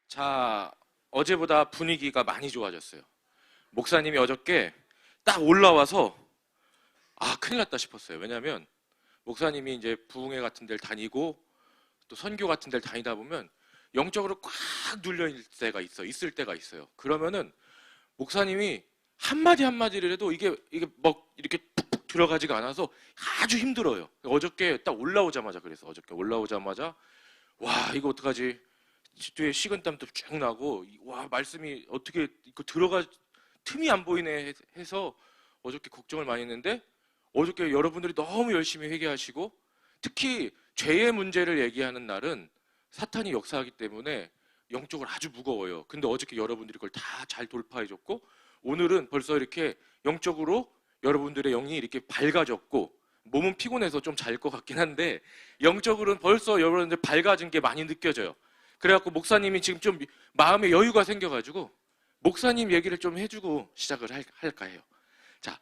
자, 어제보다 분위기가 많이 좋아졌어요. 목사님이 어저께 딱 올라와서 큰일 났다 싶었어요. 왜냐하면 목사님이 이제 부흥회 같은 데를 다니고 또 선교 같은 데를 다니다 보면 영적으로 꽉 눌려 있을 때가 있어요. 그러면은 목사님이 한마디 한마디를 해도 이게 막 이렇게 푹푹 들어가지가 않아서 아주 힘들어요. 어저께 딱 올라오자마자 그래서 어저께 올라오자마자 와, 이거 어떡하지? 뒤에 식은땀도 쭉 나고 와, 말씀이 어떻게 이거 들어가 틈이 안 보이네 해서 어저께 걱정을 많이 했는데, 어저께 여러분들이 너무 열심히 회개하시고 특히 죄의 문제를 얘기하는 날은 사탄이 역사하기 때문에 영적으로 아주 무거워요. 근데 어저께 여러분들이 그걸 다 잘 돌파해줬고 오늘은 벌써 이렇게 영적으로 여러분들의 영이 이렇게 밝아졌고, 몸은 피곤해서 좀 잘 것 같긴 한데 영적으로는 벌써 여러분들 밝아진 게 많이 느껴져요. 그래갖고 목사님이 지금 좀 마음에 여유가 생겨가지고 목사님 얘기를 좀 해주고 시작을 할까 해요. 자,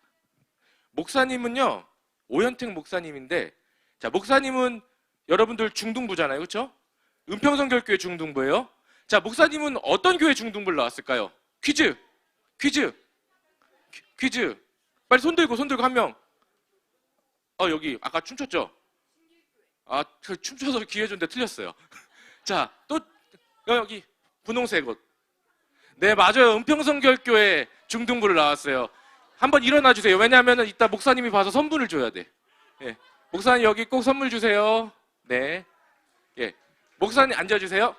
목사님은요, 오현택 목사님인데, 자, 목사님은 여러분들 중등부잖아요, 그렇죠? 은평성결교회 중등부예요. 자, 목사님은 어떤 교회 중등부를 나왔을까요? 퀴즈. 빨리 손 들고 한 명. 여기 아까 춤췄죠? 춤춰서 기회 줬는데 틀렸어요. 자, 또 여기 분홍색 옷. 네, 맞아요. 은평성결교회 중등부를 나왔어요. 한번 일어나 주세요. 왜냐하면 이따 목사님이 봐서 선물을 줘야 돼. 예. 목사님 여기 꼭 선물 주세요. 네. 예. 목사님 앉아주세요.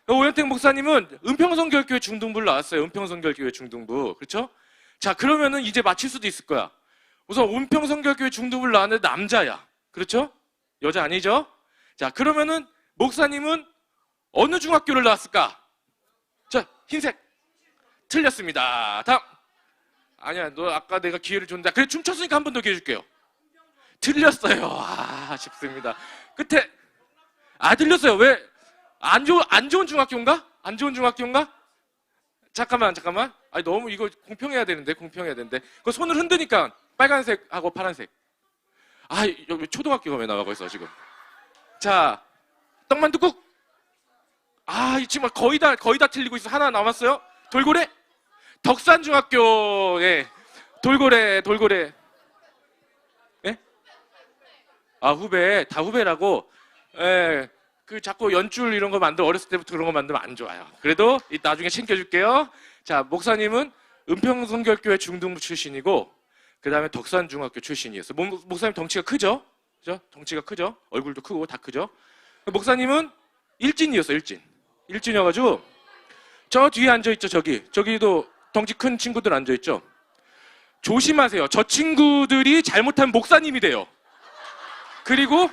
오현택 목사님은 은평성결교회 중등부를 나왔어요. 은평성결교회 중등부. 그렇죠? 자, 그러면은 이제 맞힐 수도 있을 거야. 우선 은평성결교회 중등부를 나왔는데 남자야. 그렇죠? 여자 아니죠? 자, 그러면은 목사님은 어느 중학교를 나왔을까? 자, 흰색. 틀렸습니다. 다음. 아니야, 너 아까 내가 기회를 줬는데, 그래, 춤췄으니까 한 번 더 기회 줄게요. 틀렸어요. 아쉽습니다. 끝에. 틀렸어요. 왜? 안 좋은 중학교인가? 안 좋은 중학교인가? 잠깐만. 너무 이거 공평해야 되는데. 그 손을 흔드니까 빨간색하고 파란색. 여기 초등학교가 왜 나와 있어, 지금. 자, 떡만둣국. 지금 거의 다 틀리고 있어. 하나 남았어요. 돌고래? 덕산중학교. 예. 돌고래. 예? 후배. 다 후배라고. 예. 자꾸 연줄 이런 거 어렸을 때부터 그런 거 만들면 안 좋아요. 그래도 나중에 챙겨줄게요. 자, 목사님은 은평성결교회 중등부 출신이고, 그 다음에 덕산중학교 출신이었어요. 목사님 덩치가 크죠? 그죠? 덩치가 크죠? 얼굴도 크고 다 크죠? 목사님은 일진이었어요, 일진이어가지고, 저 뒤에 앉아있죠, 저기도 덩치 큰 친구들 앉아있죠? 조심하세요. 저 친구들이 잘못하면 목사님이 돼요. 그리고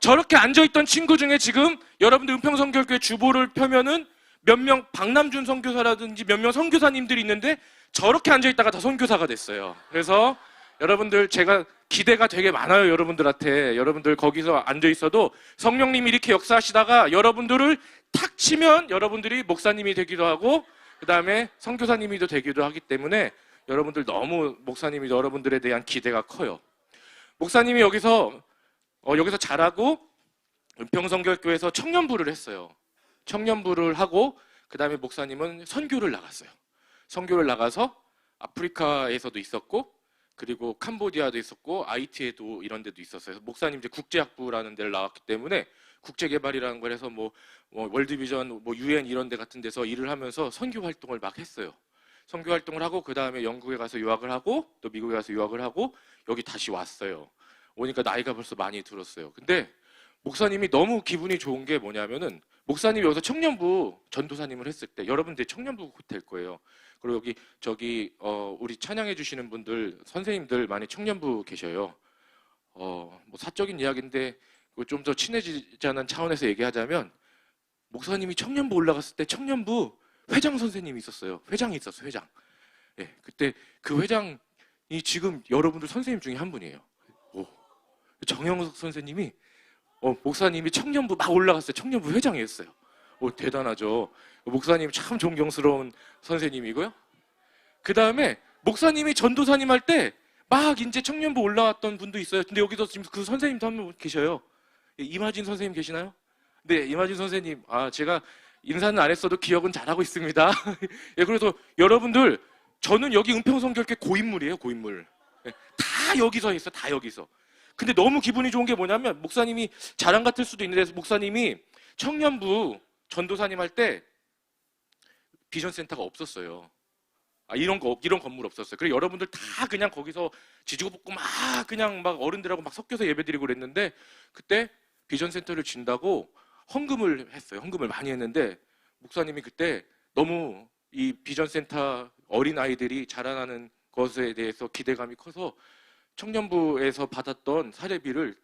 저렇게 앉아있던 친구 중에 지금 여러분들 은평성결교회 주보를 펴면은 몇 명 박남준 선교사라든지 몇 명 선교사님들이 있는데 저렇게 앉아있다가 다 선교사가 됐어요. 그래서 여러분들 제가 기대가 되게 많아요. 여러분들한테. 여러분들 거기서 앉아있어도 성령님이 이렇게 역사하시다가 여러분들을 탁 치면 여러분들이 목사님이 되기도 하고 그 다음에 선교사님이 되기도 하기 때문에 여러분들 너무 목사님이 여러분들에 대한 기대가 커요. 목사님이 여기서 자라고 은평성결교회에서 청년부를 했어요. 청년부를 하고 그 다음에 목사님은 선교를 나갔어요. 선교를 나가서 아프리카에서도 있었고 그리고 캄보디아도 있었고 IT에도 이런 데도 있었어요. 목사님 이제 국제학부라는 데를 나왔기 때문에 국제개발이라는 걸 해서 월드비전, UN 이런 데 같은 데서 일을 하면서 선교 활동을 막 했어요. 선교 활동을 하고 그 다음에 영국에 가서 유학을 하고 또 미국에 가서 유학을 하고 여기 다시 왔어요. 오니까 나이가 벌써 많이 들었어요. 근데 목사님이 너무 기분이 좋은 게 뭐냐면은 목사님이 여기서 청년부 전도사님을 했을 때 여러분들 청년부 될 거예요. 그리고 우리 찬양해 주시는 분들 선생님들 많이 청년부 계셔요. 사적인 이야기인데 좀 더 친해지자는 차원에서 얘기하자면 목사님이 청년부 올라갔을 때 청년부 회장 선생님이 있었어요. 회장이 있었어요. 회장. 예, 그때 그 회장이 지금 여러분들 선생님 중에 한 분이에요. 정영석 선생님이 목사님이 청년부 막 올라갔어요. 청년부 회장이었어요. 대단하죠. 목사님 참 존경스러운 선생님이고요. 그 다음에 목사님이 전도사님 할 때 막 이제 청년부 올라왔던 분도 있어요. 근데 여기서 지금 그 선생님도 한 분 계셔요. 이마진 선생님 계시나요? 네, 이마진 선생님. 제가 인사는 안 했어도 기억은 잘하고 있습니다. 예, 그래서 여러분들, 저는 여기 은평성결교 고인물이에요, 고인물. 예, 다 여기서 했어, 다 여기서. 근데 너무 기분이 좋은 게 뭐냐면, 목사님이 자랑 같을 수도 있는데, 목사님이 청년부 전도사님 할 때 비전센터가 없었어요. 이런 건물 없었어요. 그래서 여러분들 다 그냥 거기서 지지고 볶고 그냥 막 어른들하고 막 섞여서 예배드리고 그랬는데, 그때 비전센터를 진다고 헌금을 했어요. 헌금을 많이 했는데, 목사님이 그때 너무 이 비전센터 어린아이들이 자라나는 것에 대해서 기대감이 커서 청년부에서 받았던 사례비를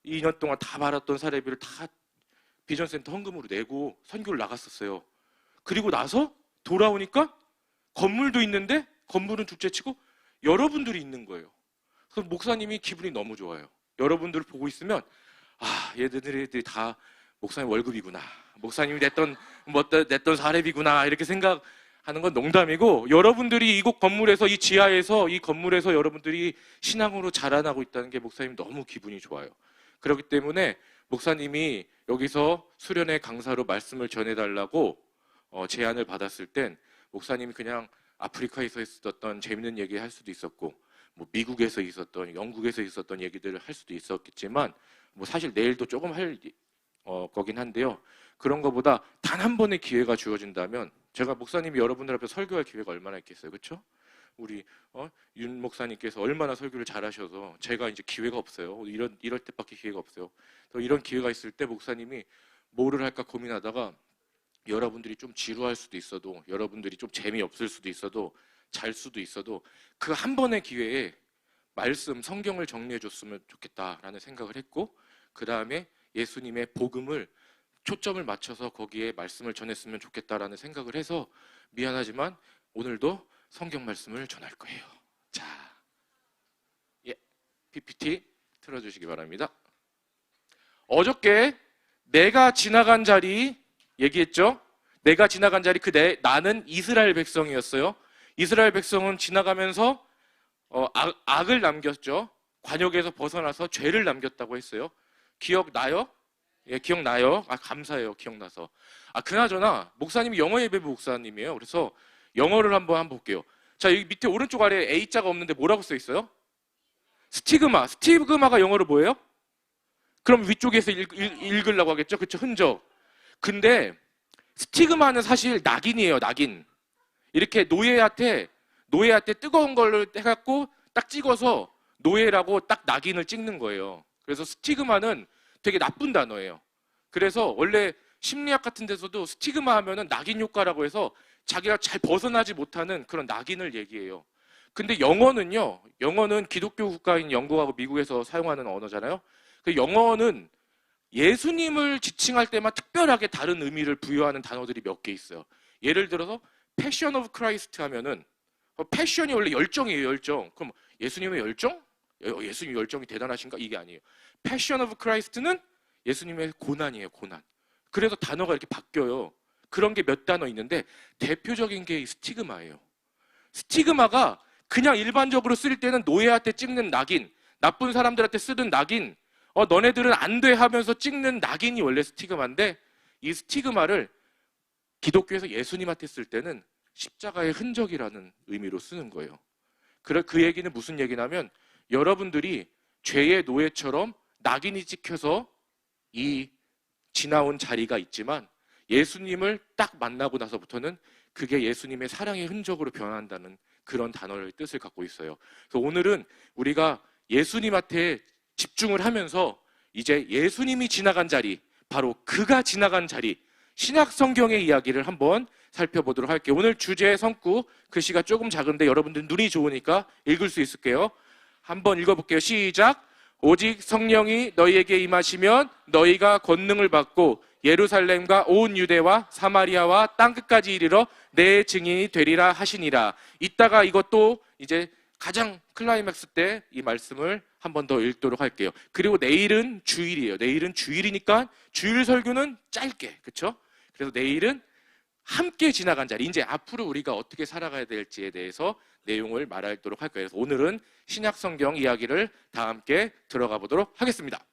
2년 동안 다 받았던 사례비를 다 비전센터 헌금으로 내고 선교를 나갔었어요. 그리고 나서 돌아오니까 건물도 있는데, 건물은 둘째치고 여러분들이 있는 거예요. 그래서 목사님이 기분이 너무 좋아요. 여러분들을 보고 있으면 얘네들이 다 목사님 월급이구나, 목사님이 냈던 사례비구나, 이렇게 생각하는 건 농담이고, 여러분들이 이곳 건물에서, 이 지하에서, 이 건물에서 여러분들이 신앙으로 자라나고 있다는 게 목사님 너무 기분이 좋아요. 그렇기 때문에 목사님이 여기서 수련회 강사로 말씀을 전해달라고 제안을 받았을 땐, 목사님이 그냥 아프리카에서 있었던 재밌는 얘기 할 수도 있었고, 뭐 미국에서 있었던, 영국에서 있었던 얘기들을 할 수도 있었겠지만, 뭐 사실 내일도 조금 할 거긴 한데요. 그런 거보다 단 한 번의 기회가 주어진다면, 제가 목사님이 여러분들 앞에 설교할 기회가 얼마나 있겠어요, 그렇죠? 우리 윤 목사님께서 얼마나 설교를 잘하셔서 제가 이제 기회가 없어요. 이럴 때밖에 기회가 없어요. 또 이런 기회가 있을 때 목사님이 뭐를 할까 고민하다가, 여러분들이 좀 지루할 수도 있어도, 여러분들이 좀 재미없을 수도 있어도, 잘 수도 있어도, 그 한 번의 기회에 말씀, 성경을 정리해 줬으면 좋겠다라는 생각을 했고, 그 다음에 예수님의 복음을 초점을 맞춰서 거기에 말씀을 전했으면 좋겠다라는 생각을 해서, 미안하지만 오늘도 성경 말씀을 전할 거예요. 자, PPT 틀어주시기 바랍니다. 어저께 내가 지나간 자리 얘기했죠? 내가 지나간 자리, 나는 이스라엘 백성이었어요. 이스라엘 백성은 지나가면서 악을 남겼죠. 관역에서 벗어나서 죄를 남겼다고 했어요. 기억나요? 예, 기억나요? 감사해요. 기억나서. 그나저나 목사님이 영어 예배부 목사님이에요. 그래서 영어를 한번 볼게요. 자, 여기 밑에 오른쪽 아래에 A자가 없는데 뭐라고 써 있어요? 스티그마. 스티그마가 영어로 뭐예요? 그럼 위쪽에서 읽으려고 하겠죠? 그렇죠? 흔적. 근데 스티그마는 사실 낙인이에요, 낙인. 이렇게 노예한테 뜨거운 걸로 해갖고 딱 찍어서 노예라고 딱 낙인을 찍는 거예요. 그래서 스티그마는 되게 나쁜 단어예요. 그래서 원래 심리학 같은 데서도 스티그마 하면은 낙인 효과라고 해서 자기가 잘 벗어나지 못하는 그런 낙인을 얘기해요. 근데 영어는 기독교 국가인 영국하고 미국에서 사용하는 언어잖아요. 그 영어는 예수님을 지칭할 때만 특별하게 다른 의미를 부여하는 단어들이 몇 개 있어요. 예를 들어서 Passion of Christ 하면은, 패션이 원래 열정이에요, 열정. 그럼 예수님의 열정? 예수님 열정이 대단하신가? 이게 아니에요. Passion of Christ는 예수님의 고난이에요, 고난. 그래서 단어가 이렇게 바뀌어요. 그런 게 몇 단어 있는데, 대표적인 게 이 스티그마예요. 스티그마가 그냥 일반적으로 쓸 때는 노예한테 찍는 낙인, 나쁜 사람들한테 쓰는 낙인, 너네들은 안 돼 하면서 찍는 낙인이 원래 스티그마인데, 이 스티그마를 기독교에서 예수님한테 쓸 때는 십자가의 흔적이라는 의미로 쓰는 거예요. 그 얘기는 무슨 얘기냐면, 여러분들이 죄의 노예처럼 낙인이 찍혀서 이 지나온 자리가 있지만, 예수님을 딱 만나고 나서부터는 그게 예수님의 사랑의 흔적으로 변한다는 그런 단어의 뜻을 갖고 있어요. 그래서 오늘은 우리가 예수님한테 집중을 하면서 이제 예수님이 지나간 자리, 바로 그가 지나간 자리, 신약 성경의 이야기를 한번 살펴보도록 할게요. 오늘 주제 성구, 글씨가 조금 작은데 여러분들 눈이 좋으니까 읽을 수 있을게요. 한번 읽어볼게요. 시작. 오직 성령이 너희에게 임하시면 너희가 권능을 받고 예루살렘과 온 유대와 사마리아와 땅끝까지 이르러 내 증인이 되리라 하시니라. 이따가 이것도 이제 가장 클라이맥스 때 이 말씀을 한 번 더 읽도록 할게요. 그리고 내일은 주일이에요. 내일은 주일이니까 주일 설교는 짧게, 그렇죠? 그래서 내일은 함께 지나간 자리, 이제 앞으로 우리가 어떻게 살아가야 될지에 대해서 내용을 말하도록 할 거예요. 그래서 오늘은 신약 성경 이야기를 다 함께 들어가 보도록 하겠습니다.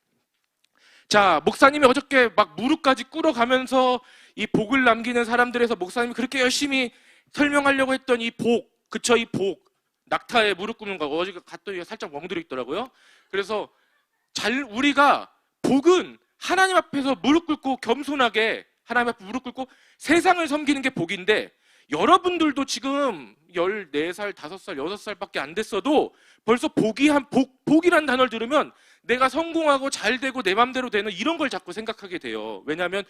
자, 목사님이 어저께 막 무릎까지 꿇어가면서 이 복을 남기는 사람들에서 목사님이 그렇게 열심히 설명하려고 했던 이 복, 그쵸? 이 복. 낙타에 무릎 꿇는 거. 어제 갔더니 살짝 멍들어 있더라고요. 그래서 우리가 복은 하나님 앞에서 무릎 꿇고 겸손하게 하나님 앞에 무릎 꿇고 세상을 섬기는 게 복인데, 여러분들도 지금 14살, 5살, 6살밖에 안 됐어도 벌써 복이란 단어를 들으면 내가 성공하고 잘 되고 내 맘대로 되는 이런 걸 자꾸 생각하게 돼요. 왜냐하면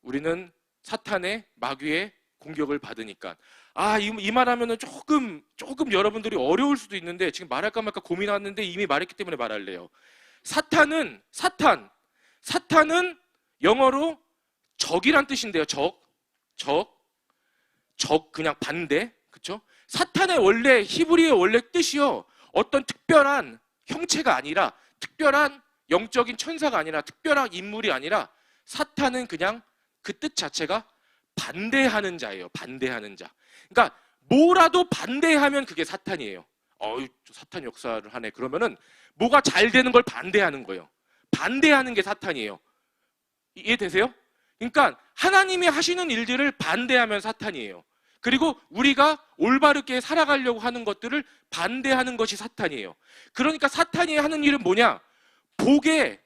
우리는 사탄의 마귀의 공격을 받으니까. 이 말하면은 조금 여러분들이 어려울 수도 있는데, 지금 말할까 말까 고민하는데 이미 말했기 때문에 말할래요. 사탄은 영어로 적이란 뜻인데요. 적 그냥 반대, 그렇죠? 사탄의 원래 히브리어의 원래 뜻이요, 어떤 특별한 형체가 아니라, 특별한 영적인 천사가 아니라, 특별한 인물이 아니라, 사탄은 그냥 그 뜻 자체가 반대하는 자예요. 반대하는 자. 그러니까 뭐라도 반대하면 그게 사탄이에요. 사탄 역사를 하네. 그러면은 뭐가 잘 되는 걸 반대하는 거예요. 반대하는 게 사탄이에요. 이해되세요? 그러니까 하나님이 하시는 일들을 반대하면 사탄이에요. 그리고 우리가 올바르게 살아가려고 하는 것들을 반대하는 것이 사탄이에요. 그러니까 사탄이 하는 일은 뭐냐? 복의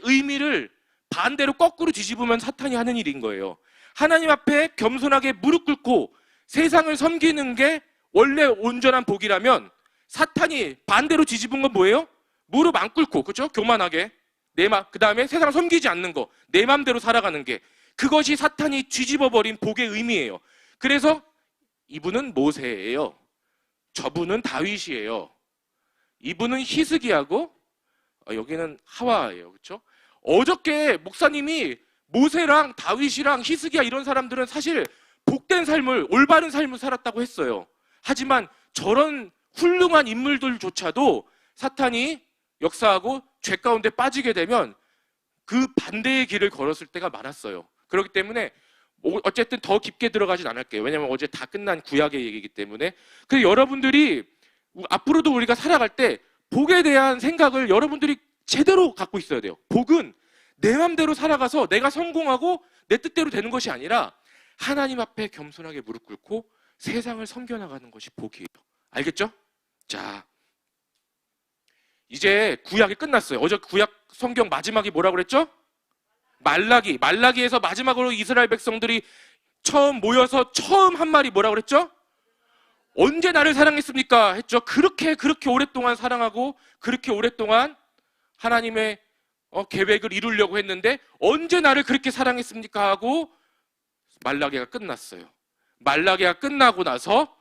의미를 반대로 거꾸로 뒤집으면 사탄이 하는 일인 거예요. 하나님 앞에 겸손하게 무릎 꿇고 세상을 섬기는 게 원래 온전한 복이라면, 사탄이 반대로 뒤집은 건 뭐예요? 무릎 안 꿇고, 그렇죠? 교만하게 그 다음에 세상을 섬기지 않는 거, 내 맘대로 살아가는 게, 그것이 사탄이 뒤집어버린 복의 의미예요. 그래서 이분은 모세예요. 저분은 다윗이에요. 이분은 히스기야고 여기는 하와예요. 그렇죠? 어저께 목사님이 모세랑 다윗이랑 히스기야 이런 사람들은 사실 복된 삶을, 올바른 삶을 살았다고 했어요. 하지만 저런 훌륭한 인물들조차도 사탄이 역사하고 죄 가운데 빠지게 되면 그 반대의 길을 걸었을 때가 많았어요. 그렇기 때문에 어쨌든 더 깊게 들어가진 않을게요. 왜냐하면 어제 다 끝난 구약의 얘기이기 때문에. 그래서 여러분들이 앞으로도 우리가 살아갈 때 복에 대한 생각을 여러분들이 제대로 갖고 있어야 돼요. 복은 내 맘대로 살아가서 내가 성공하고 내 뜻대로 되는 것이 아니라 하나님 앞에 겸손하게 무릎 꿇고 세상을 섬겨나가는 것이 복이에요. 알겠죠? 자, 이제 구약이 끝났어요. 어제 구약 성경 마지막이 뭐라고 그랬죠? 말라기에서 마지막으로 이스라엘 백성들이 처음 모여서 처음 한 말이 뭐라고 그랬죠? 언제 나를 사랑했습니까? 했죠. 그렇게 오랫동안 사랑하고 그렇게 오랫동안 하나님의 계획을 이루려고 했는데 언제 나를 그렇게 사랑했습니까? 하고 말라기가 끝났어요. 말라기가 끝나고 나서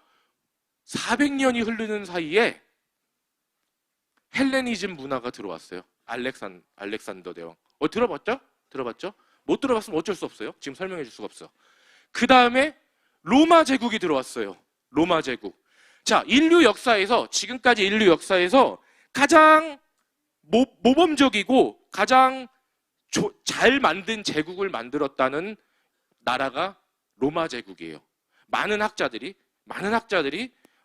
400년이 흐르는 사이에 헬레니즘 문화가 들어왔어요. 알렉산더 대왕. 들어봤죠? 못 들어봤으면 어쩔 수 없어요. 지금 설명해 줄 수가 없어. 그 다음에 로마 제국이 들어왔어요. 로마 제국. 자, 지금까지 인류 역사에서 가장 모범적이고 가장 잘 만든 제국을 만들었다는 나라가 로마 제국이에요. 많은 학자들이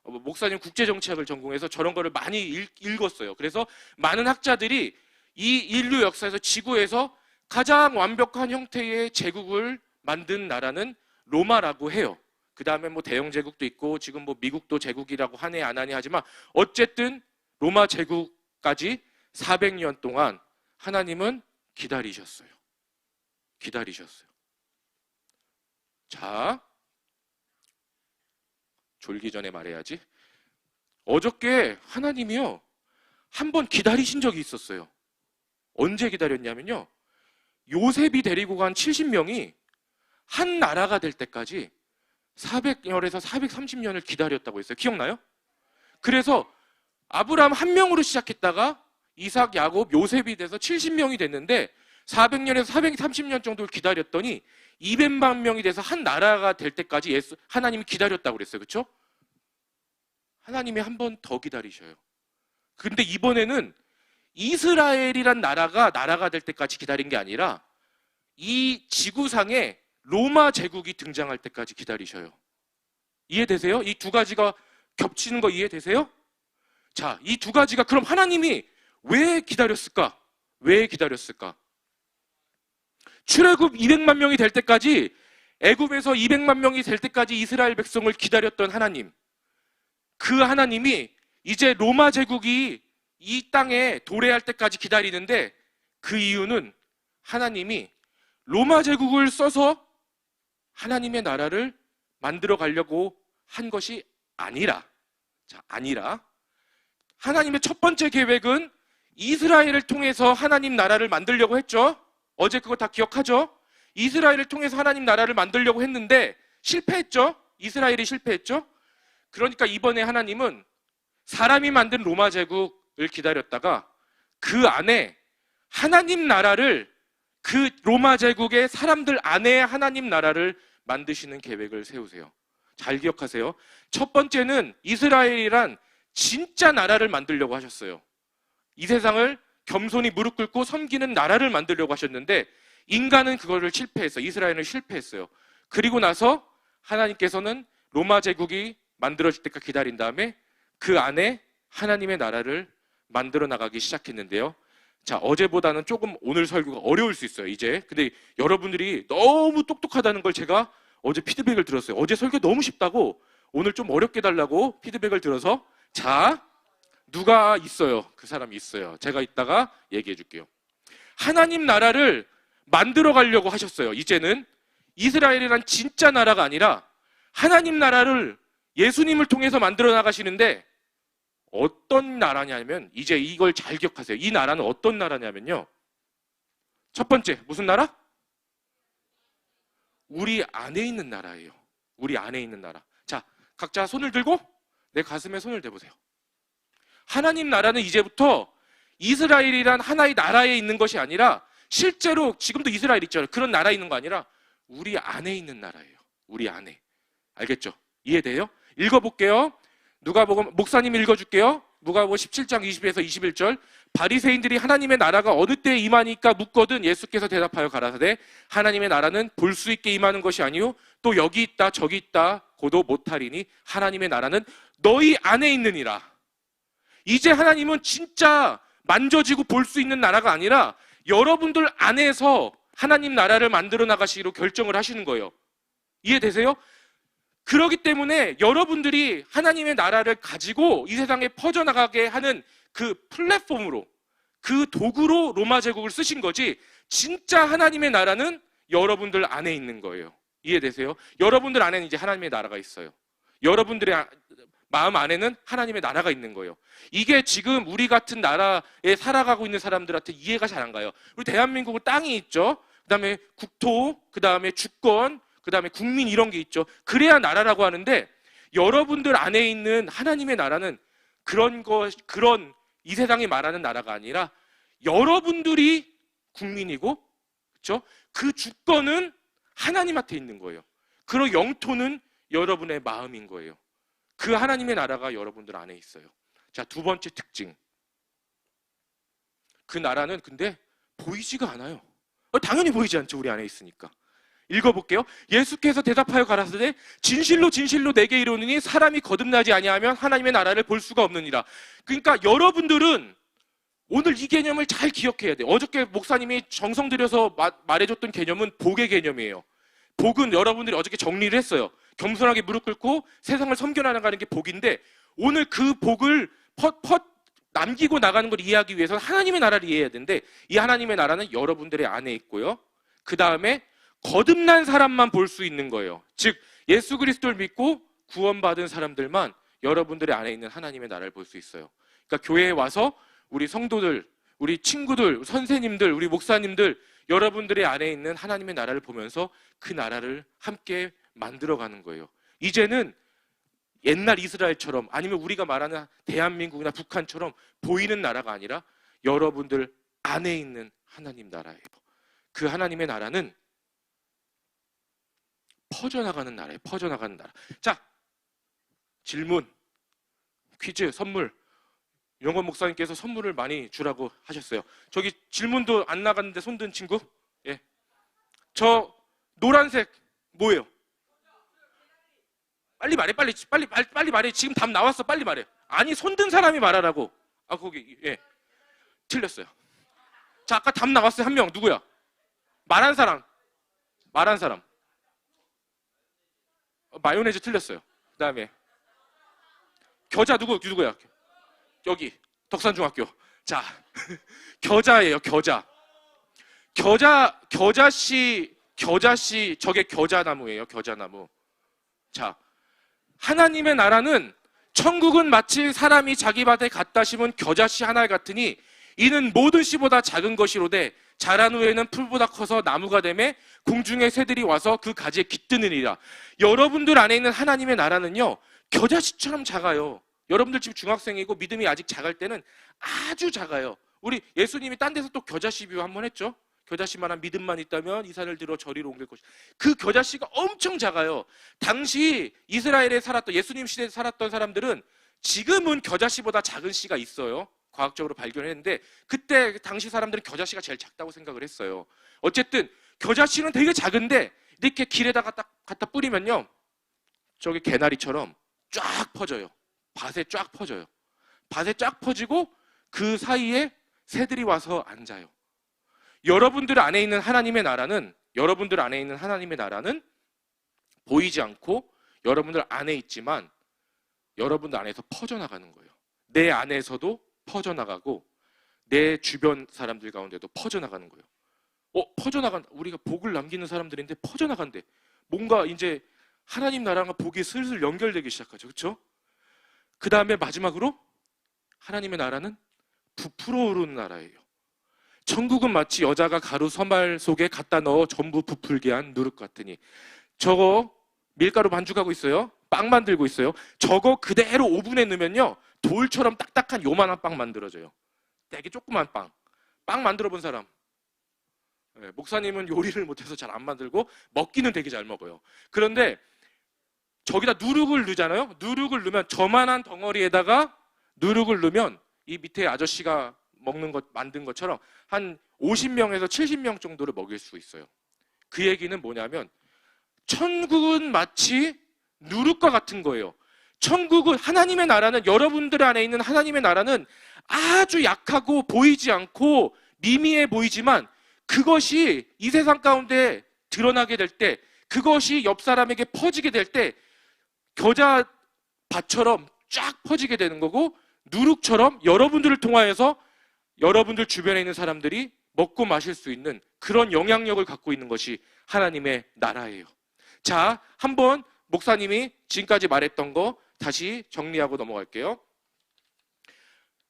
목사님 국제정치학을 전공해서 저런 거를 많이 읽었어요. 그래서 많은 학자들이 이 인류 역사에서, 지구에서 가장 완벽한 형태의 제국을 만든 나라는 로마라고 해요. 그 다음에 뭐 대영 제국도 있고 지금 뭐 미국도 제국이라고 하네 안 하네 하지만 어쨌든 로마 제국까지 400년 동안 하나님은 기다리셨어요. 자, 졸기 전에 말해야지. 어저께 하나님이요, 한번 기다리신 적이 있었어요. 언제 기다렸냐면요, 요셉이 데리고 간 70명이 한 나라가 될 때까지 400년에서 430년을 기다렸다고 했어요. 기억나요? 그래서 아브라함 한 명으로 시작했다가 이삭, 야곱, 요셉이 돼서 70명이 됐는데 400년에서 430년 정도를 기다렸더니 200만 명이 돼서 한 나라가 될 때까지 하나님이 기다렸다고 그랬어요. 그렇죠? 하나님이 한 번 더 기다리셔요. 근데 이번에는 이스라엘이란 나라가 될 때까지 기다린 게 아니라 이 지구상에 로마 제국이 등장할 때까지 기다리셔요. 이해되세요? 이 두 가지가 겹치는 거 이해되세요? 자, 이 두 가지가 그럼 하나님이 왜 기다렸을까? 출애굽 200만 명이 될 때까지, 애굽에서 200만 명이 될 때까지 이스라엘 백성을 기다렸던 하나님, 그 하나님이 이제 로마 제국이 이 땅에 도래할 때까지 기다리는데, 그 이유는 하나님이 로마 제국을 써서 하나님의 나라를 만들어 가려고 한 것이 아니라, 하나님의 첫 번째 계획은 이스라엘을 통해서 하나님 나라를 만들려고 했죠. 어제 그거 다 기억하죠? 이스라엘을 통해서 하나님 나라를 만들려고 했는데 실패했죠. 이스라엘이 실패했죠. 그러니까 이번에 하나님은 사람이 만든 로마 제국을 기다렸다가 그 안에 하나님 나라를, 그 로마 제국의 사람들 안에 하나님 나라를 만드시는 계획을 세우세요. 잘 기억하세요. 첫 번째는 이스라엘이란 진짜 나라를 만들려고 하셨어요. 이 세상을 겸손히 무릎 꿇고 섬기는 나라를 만들려고 하셨는데 인간은 그거를 실패했어요. 이스라엘은 실패했어요. 그리고 나서 하나님께서는 로마 제국이 만들어질 때까지 기다린 다음에 그 안에 하나님의 나라를 만들어 나가기 시작했는데요. 자, 어제보다는 조금 오늘 설교가 어려울 수 있어요, 이제. 근데 여러분들이 너무 똑똑하다는 걸 제가 어제 피드백을 들었어요. 어제 설교 너무 쉽다고 오늘 좀 어렵게 달라고 피드백을 들어서, 자, 누가 있어요? 그 사람이 있어요. 제가 이따가 얘기해 줄게요. 하나님 나라를 만들어 가려고 하셨어요. 이제는 이스라엘이란 진짜 나라가 아니라 하나님 나라를 예수님을 통해서 만들어 나가시는데, 어떤 나라냐면, 이제 이걸 잘 기억하세요. 이 나라는 어떤 나라냐면요, 첫 번째 무슨 나라? 우리 안에 있는 나라예요. 우리 안에 있는 나라. 자, 각자 손을 들고 내 가슴에 손을 대보세요. 하나님 나라는 이제부터 이스라엘이란 하나의 나라에 있는 것이 아니라, 실제로 지금도 이스라엘 있잖아요. 그런 나라에 있는 거 아니라 우리 안에 있는 나라예요. 우리 안에. 알겠죠? 이해돼요? 읽어볼게요. 누가복음, 목사님 읽어줄게요. 누가복음 17장 20에서 21절. 바리새인들이 하나님의 나라가 어느 때에 임하니까 묻거든 예수께서 대답하여 가라사대, 하나님의 나라는 볼 수 있게 임하는 것이 아니요 또 여기 있다 저기 있다 고도 못하리니 하나님의 나라는 너희 안에 있느니라. 이제 하나님은 진짜 만져지고 볼 수 있는 나라가 아니라 여러분들 안에서 하나님 나라를 만들어 나가시기로 결정을 하시는 거예요. 이해되세요? 그렇기 때문에 여러분들이 하나님의 나라를 가지고 이 세상에 퍼져나가게 하는 그 플랫폼으로, 그 도구로 로마 제국을 쓰신 거지, 진짜 하나님의 나라는 여러분들 안에 있는 거예요. 이해되세요? 여러분들 안에는 이제 하나님의 나라가 있어요. 여러분들의 마음 안에는 하나님의 나라가 있는 거예요. 이게 지금 우리 같은 나라에 살아가고 있는 사람들한테 이해가 잘 안 가요. 우리 대한민국은 땅이 있죠. 그 다음에 국토, 그 다음에 주권, 그 다음에 국민, 이런 게 있죠. 그래야 나라라고 하는데, 여러분들 안에 있는 하나님의 나라는 그런 이 세상이 말하는 나라가 아니라 여러분들이 국민이고, 그렇죠? 그 주권은 하나님한테 있는 거예요. 그리고 영토는 여러분의 마음인 거예요. 그 하나님의 나라가 여러분들 안에 있어요. 자, 두 번째 특징. 그 나라는 근데 보이지가 않아요. 당연히 보이지 않죠. 우리 안에 있으니까. 읽어볼게요. 예수께서 대답하여 가라사대, 진실로 진실로 내게 이르노니 사람이 거듭나지 아니하면 하나님의 나라를 볼 수가 없느니라. 그러니까 여러분들은 오늘 이 개념을 잘 기억해야 돼요. 어저께 목사님이 정성 들여서 말해줬던 개념은 복의 개념이에요. 복은 여러분들이 어저께 정리를 했어요. 겸손하게 무릎 꿇고 세상을 섬겨나가는 게 복인데, 오늘 그 복을 남기고 나가는 걸 이해하기 위해서는 하나님의 나라를 이해해야 되는데, 이 하나님의 나라는 여러분들의 안에 있고요. 그 다음에 거듭난 사람만 볼 수 있는 거예요. 즉 예수 그리스도를 믿고 구원받은 사람들만 여러분들의 안에 있는 하나님의 나라를 볼 수 있어요. 그러니까 교회에 와서 우리 성도들, 우리 친구들, 선생님들, 우리 목사님들, 여러분들의 안에 있는 하나님의 나라를 보면서 그 나라를 함께 만들어가는 거예요. 이제는 옛날 이스라엘처럼, 아니면 우리가 말하는 대한민국이나 북한처럼 보이는 나라가 아니라 여러분들 안에 있는 하나님 나라예요. 그 하나님의 나라는 퍼져나가는 나라예요. 퍼져나가는 나라. 자, 질문, 퀴즈, 선물. 영건 목사님께서 선물을 많이 주라고 하셨어요. 저기 질문도 안 나갔는데 손든 친구? 예. 저 노란색 뭐예요? 빨리 말해, 빨리 말해. 지금 답 나왔어. 빨리 말해. 아니, 손든 사람이 말하라고. 아, 거기, 예. 틀렸어요. 자, 아까 답 나왔어요. 한 명. 누구야? 말한 사람. 말한 사람. 마요네즈 틀렸어요. 그 다음에 겨자 누구야? 여기 덕산중학교. 자, 겨자예요. 겨자씨 저게 겨자나무예요. 겨자나무. 자, 하나님의 나라는 천국은 마치 사람이 자기 밭에 갖다 심은 겨자씨 하나 같으니 이는 모든 씨보다 작은 것이로되 자란 후에는 풀보다 커서 나무가 되매 공중의 새들이 와서 그 가지에 깃드느니라. 여러분들 안에 있는 하나님의 나라는요, 겨자씨처럼 작아요. 여러분들 지금 중학생이고 믿음이 아직 작을 때는 아주 작아요. 우리 예수님이 딴 데서 또 겨자씨 비유 한번 했죠. 겨자씨만한 믿음만 있다면 이 산을 들어 저리로 옮길 것이다. 그 겨자씨가 엄청 작아요. 당시 이스라엘에 살았던, 예수님 시대에 살았던 사람들은 지금은 겨자씨보다 작은 씨가 있어요. 과학적으로 발견했는데 그때 당시 사람들은 겨자씨가 제일 작다고 생각을 했어요. 어쨌든 겨자씨는 되게 작은데 이렇게 길에다가 딱 갖다 뿌리면요, 저기 개나리처럼 쫙 퍼져요. 밭에 쫙 퍼져요. 밭에 쫙 퍼지고 그 사이에 새들이 와서 앉아요. 여러분들 안에 있는 하나님의 나라는 보이지 않고 여러분들 안에 있지만 여러분들 안에서 퍼져나가는 거예요. 내 안에서도 퍼져나가고 내 주변 사람들 가운데도 퍼져나가는 거예요. 우리가 복을 남기는 사람들인데 퍼져나간대. 뭔가 이제 하나님 나라가 복이 슬슬 연결되기 시작하죠. 그렇죠? 그 다음에 마지막으로 하나님의 나라는 부풀어 오르는 나라예요. 천국은 마치 여자가 가루 서말 속에 갖다 넣어 전부 부풀게 한 누룩 같으니. 저거 밀가루 반죽하고 있어요. 빵 만들고 있어요. 저거 그대로 오븐에 넣으면요, 돌처럼 딱딱한 요만한 빵 만들어져요. 되게 조그만 빵. 빵 만들어 본 사람? 네, 목사님은 요리를 못해서 잘 안 만들고 먹기는 되게 잘 먹어요. 그런데 저기다 누룩을 넣잖아요. 누룩을 넣으면 저만한 덩어리에다가 누룩을 넣으면 이 밑에 아저씨가 만든 것처럼 한 50명에서 70명 정도를 먹일 수 있어요. 그 얘기는 뭐냐면 천국은 마치 누룩과 같은 거예요. 천국은, 하나님의 나라는, 여러분들 안에 있는 하나님의 나라는 아주 약하고 보이지 않고 미미해 보이지만 그것이 이 세상 가운데 드러나게 될 때, 그것이 옆 사람에게 퍼지게 될 때 겨자밭처럼 쫙 퍼지게 되는 거고, 누룩처럼 여러분들을 통하여서 여러분들 주변에 있는 사람들이 먹고 마실 수 있는 그런 영향력을 갖고 있는 것이 하나님의 나라예요. 자, 한번 목사님이 지금까지 말했던 거 다시 정리하고 넘어갈게요.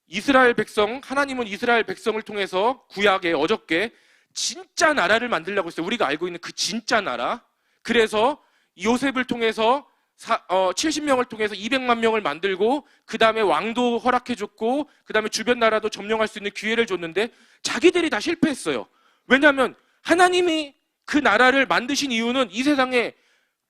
이스라엘 백성, 하나님은 이스라엘 백성을 통해서 구약에 어저께 진짜 나라를 만들려고 했어요. 우리가 알고 있는 그 진짜 나라. 그래서 요셉을 통해서 70명을 통해서 200만 명을 만들고, 그 다음에 왕도 허락해줬고, 그 다음에 주변 나라도 점령할 수 있는 기회를 줬는데 자기들이 다 실패했어요. 왜냐하면 하나님이 그 나라를 만드신 이유는 이 세상에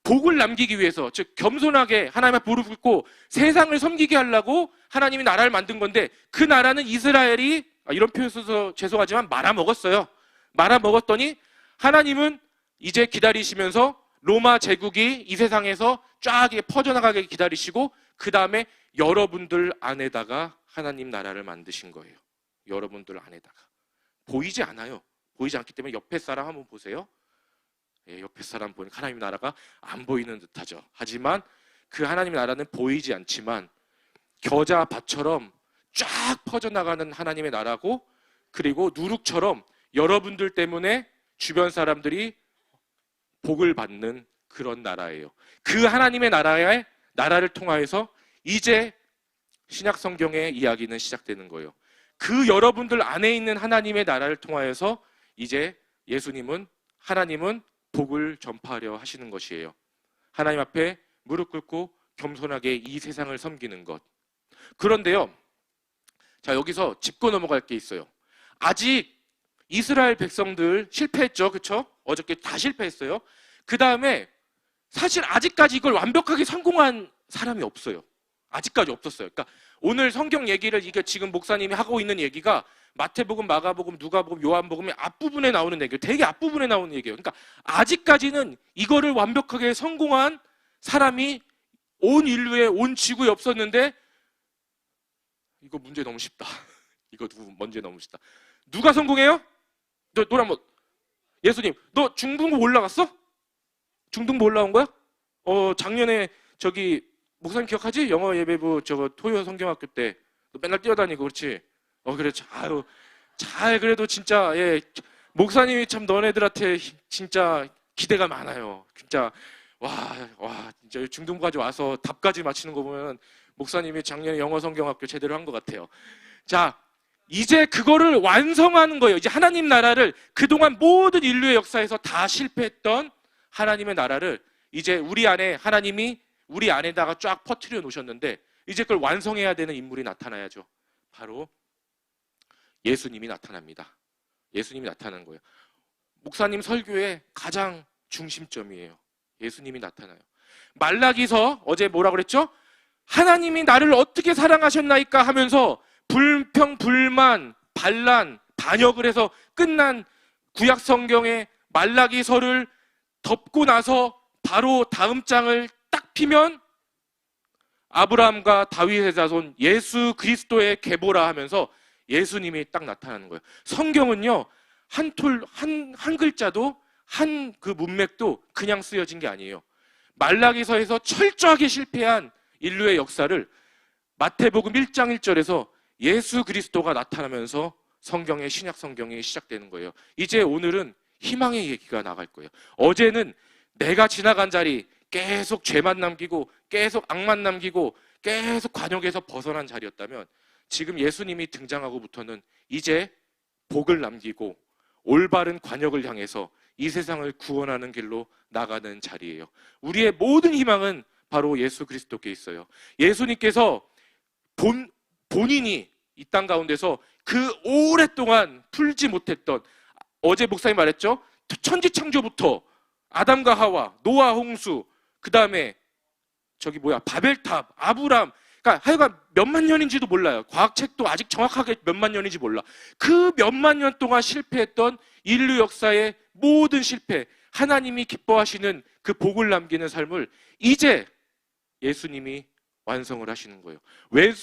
복을 남기기 위해서, 즉 겸손하게 하나님의 복을 굽고 세상을 섬기게 하려고 하나님이 나라를 만든 건데, 그 나라는 이스라엘이, 이런 표현 써서 죄송하지만 말아먹었어요. 말아먹었더니 하나님은 이제 기다리시면서 로마 제국이 이 세상에서 쫙 퍼져나가게 기다리시고, 그 다음에 여러분들 안에다가 하나님 나라를 만드신 거예요. 여러분들 안에다가. 보이지 않아요. 보이지 않기 때문에 옆에 사람 한번 보세요. 예, 옆에 사람 보니까 하나님 나라가 안 보이는 듯하죠. 하지만 그 하나님 나라는 보이지 않지만 겨자밭처럼 쫙 퍼져나가는 하나님의 나라고, 그리고 누룩처럼 여러분들 때문에 주변 사람들이 복을 받는 그런 나라예요. 그 하나님의 나라를 통하여서 이제 신약 성경의 이야기는 시작되는 거예요. 그 여러분들 안에 있는 하나님의 나라를 통하여서 이제 하나님은 복을 전파하려 하시는 것이에요. 하나님 앞에 무릎 꿇고 겸손하게 이 세상을 섬기는 것. 그런데요, 자, 여기서 짚고 넘어갈 게 있어요. 아직 이스라엘 백성들 실패했죠. 그렇죠? 어저께 다 실패했어요. 그 다음에 사실 아직까지 이걸 완벽하게 성공한 사람이 없어요. 아직까지 없었어요. 그러니까 오늘 성경 얘기를, 이게 지금 목사님이 하고 있는 얘기가 마태복음, 마가복음, 누가복음, 요한복음의 앞부분에 나오는 얘기예요. 되게 앞부분에 나오는 얘기예요. 그러니까 아직까지는 이거를 완벽하게 성공한 사람이 온 인류에, 온 지구에 없었는데, 이거 문제 너무 쉽다. 이거 문제 너무 쉽다. 누가 성공해요? 노래 한번. 예수님, 너 중등부 올라갔어? 중등부 올라온 거야? 작년에 저기 목사님 기억하지? 영어 예배부 저거 토요 성경학교 때 너 맨날 뛰어다니고 그렇지? 그래. 아유, 잘 그래도 진짜 예, 목사님이 참 너네들한테 진짜 기대가 많아요. 진짜 와 진짜 중등부까지 와서 답까지 맞히는 거 보면 목사님이 작년에 영어 성경학교 제대로 한 것 같아요. 자, 이제 그거를 완성하는 거예요. 이제 하나님 나라를 그동안 모든 인류의 역사에서 다 실패했던 하나님의 나라를 이제 우리 안에 하나님이 우리 안에다가 쫙 퍼뜨려 놓으셨는데 이제 그걸 완성해야 되는 인물이 나타나야죠. 바로 예수님이 나타납니다. 예수님이 나타나는 거예요. 목사님 설교의 가장 중심점이에요. 예수님이 나타나요. 말라기서 어제 뭐라 그랬죠? 하나님이 나를 어떻게 사랑하셨나이까 하면서 불평, 불만, 반란, 반역을 해서 끝난 구약 성경의 말라기서를 덮고 나서 바로 다음 장을 딱 피면 아브라함과 다윗의 자손 예수 그리스도의 계보라 하면서 예수님이 딱 나타나는 거예요. 성경은요, 한 글자도 한 그 문맥도 그냥 쓰여진 게 아니에요. 말라기서에서 철저하게 실패한 인류의 역사를 마태복음 1장 1절에서 예수 그리스도가 나타나면서 성경의 신약 성경이 시작되는 거예요. 이제 오늘은 희망의 얘기가 나갈 거예요. 어제는 내가 지나간 자리 계속 죄만 남기고 계속 악만 남기고 계속 관역에서 벗어난 자리였다면 지금 예수님이 등장하고부터는 이제 복을 남기고 올바른 관역을 향해서 이 세상을 구원하는 길로 나가는 자리예요. 우리의 모든 희망은 바로 예수 그리스도께 있어요. 예수님께서 본인이 이 땅 가운데서 그 오랫동안 풀지 못했던, 어제 목사님 말했죠? 천지창조부터 아담과 하와, 노아 홍수, 그 다음에 바벨탑, 아브람, 그러니까 하여간 몇만 년인지도 몰라요. 과학책도 아직 정확하게 몇만 년인지 몰라. 그 몇만 년 동안 실패했던 인류 역사의 모든 실패, 하나님이 기뻐하시는 그 복을 남기는 삶을 이제 예수님이 완성을 하시는 거예요.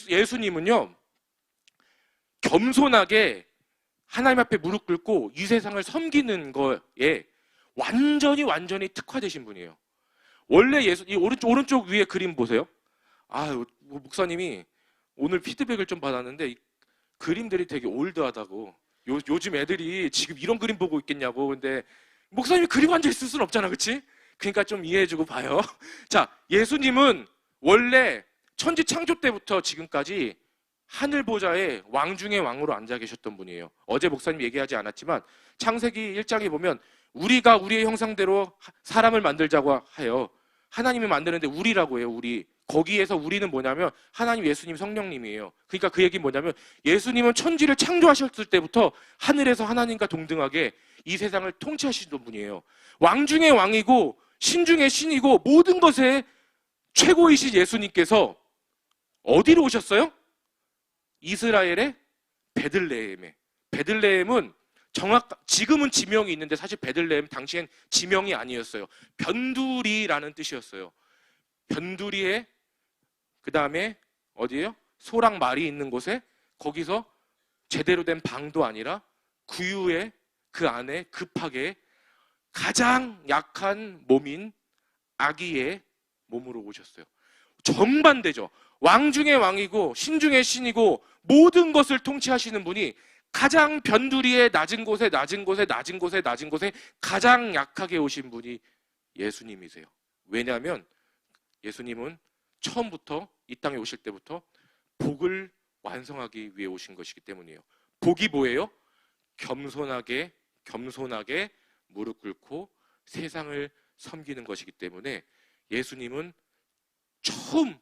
예수님은요, 겸손하게 하나님 앞에 무릎 꿇고 이 세상을 섬기는 거에 완전히 특화되신 분이에요. 원래 이 오른쪽 위에 그림 보세요. 목사님이 오늘 피드백을 좀 받았는데 이 그림들이 되게 올드하다고. 요즘 애들이 지금 이런 그림 보고 있겠냐고. 근데 목사님이 그리고 앉아 있을 수는 없잖아, 그렇지? 그러니까 좀 이해해주고 봐요. 자, 예수님은 원래 천지 창조 때부터 지금까지 하늘 보좌에 왕 중의 왕으로 앉아 계셨던 분이에요. 어제 목사님 얘기하지 않았지만 창세기 1장에 보면 우리가 우리의 형상대로 사람을 만들자고 하여 하나님이 만드는데 우리라고 해요. 우리. 거기에서 우리는 뭐냐면 하나님, 예수님, 성령님이에요. 그러니까 그 얘기는 뭐냐면 예수님은 천지를 창조하셨을 때부터 하늘에서 하나님과 동등하게 이 세상을 통치하시던 분이에요. 왕 중의 왕이고 신 중의 신이고 모든 것의 최고이신 예수님께서 어디로 오셨어요? 이스라엘의 베들레헴에. 베들레헴은 지금은 지명이 있는데 사실 베들레헴 당시엔 지명이 아니었어요. 변두리라는 뜻이었어요. 변두리에 그 다음에 어디예요? 소랑 말이 있는 곳에, 거기서 제대로 된 방도 아니라 구유에 그 안에 급하게 가장 약한 몸인 아기의 몸으로 오셨어요. 정반대죠. 왕 중의 왕이고 신 중의 신이고 모든 것을 통치하시는 분이 가장 변두리에 낮은 곳에 가장 약하게 오신 분이 예수님이세요. 왜냐하면 예수님은 처음부터 이 땅에 오실 때부터 복을 완성하기 위해 오신 것이기 때문이에요. 복이 뭐예요? 겸손하게 무릎 꿇고 세상을 섬기는 것이기 때문에 예수님은 처음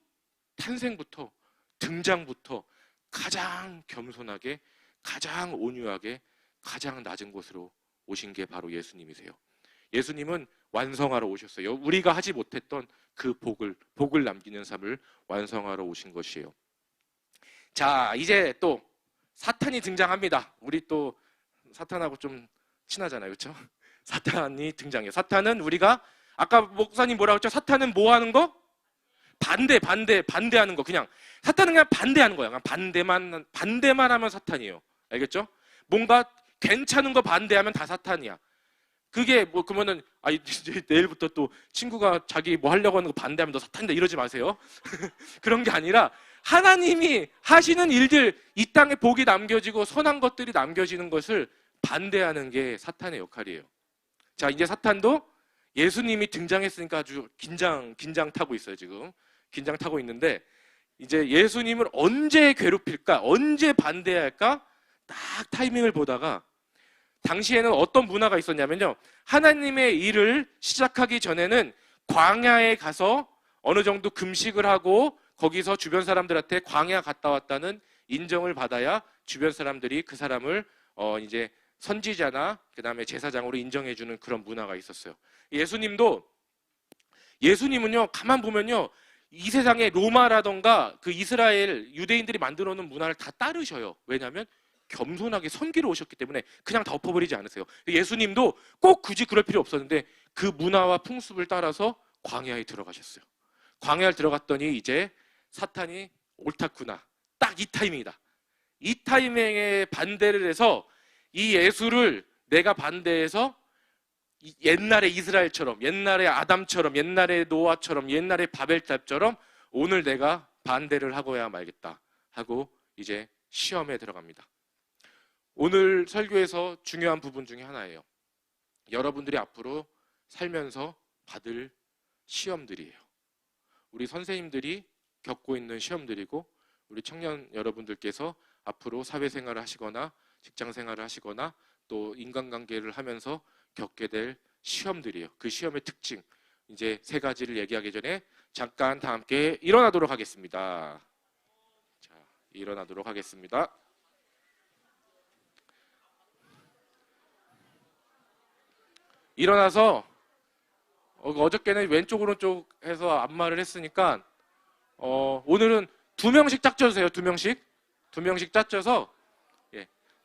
탄생부터 등장부터 가장 겸손하게, 가장 온유하게, 가장 낮은 곳으로 오신 게 바로 예수님이세요. 예수님은 완성하러 오셨어요. 우리가 하지 못했던 그 복을 남기는 삶을 완성하러 오신 것이에요. 자, 이제 또 사탄이 등장합니다. 우리 또 사탄하고 좀 친하잖아요, 그렇죠? 사탄이 등장해요. 사탄은 우리가 아까 목사님 뭐라고 했죠? 사탄은 뭐 하는 거? 반대하는 거. 그냥 사탄은 그냥 반대하는 거야. 그냥 반대만 하면 사탄이에요. 알겠죠? 뭔가 괜찮은 거 반대하면 다 사탄이야. 그게 뭐 그러면은 이제 내일부터 또 친구가 자기 뭐 하려고 하는 거 반대하면 너 사탄이다 이러지 마세요. 그런 게 아니라 하나님이 하시는 일들, 이 땅에 복이 남겨지고 선한 것들이 남겨지는 것을 반대하는 게 사탄의 역할이에요. 자, 이제 사탄도 예수님이 등장했으니까 아주 긴장 타고 있어요, 지금. 긴장 타고 있는데, 이제 예수님을 언제 괴롭힐까? 언제 반대해야 할까? 딱 타이밍을 보다가, 당시에는 어떤 문화가 있었냐면요. 하나님의 일을 시작하기 전에는 광야에 가서 어느 정도 금식을 하고 거기서 주변 사람들한테 광야 갔다 왔다는 인정을 받아야 주변 사람들이 그 사람을 이제 선지자나 그 다음에 제사장으로 인정해주는 그런 문화가 있었어요. 예수님은요, 가만 보면요, 이 세상에 로마라던가 그 이스라엘 유대인들이 만들어 놓은 문화를 다 따르셔요. 왜냐하면 겸손하게 섬기러 오셨기 때문에 그냥 다 엎어버리지 않으세요. 예수님도 꼭 굳이 그럴 필요 없었는데 그 문화와 풍습을 따라서 광야에 들어가셨어요. 광야에 들어갔더니 이제 사탄이 옳다구나. 딱 이 타이밍이다. 이 타이밍에 반대를 해서 이 예수를 내가 반대해서 옛날에 이스라엘처럼, 옛날에 아담처럼, 옛날에 노아처럼, 옛날에 바벨탑처럼 오늘 내가 반대를 하고야 말겠다 하고 이제 시험에 들어갑니다. 오늘 설교에서 중요한 부분 중에 하나예요. 여러분들이 앞으로 살면서 받을 시험들이에요. 우리 선생님들이 겪고 있는 시험들이고 우리 청년 여러분들께서 앞으로 사회생활을 하시거나 직장생활을 하시거나 또 인간관계를 하면서 겪게 될 시험들이에요. 그 시험의 특징, 이제 세 가지를 얘기하기 전에 잠깐 다 함께 일어나도록 하겠습니다. 자, 일어나도록 하겠습니다. 일어나서 어저께는 왼쪽 오른쪽 해서 안마를 했으니까 오늘은 2명씩 짝져주세요. 2명씩 짝져서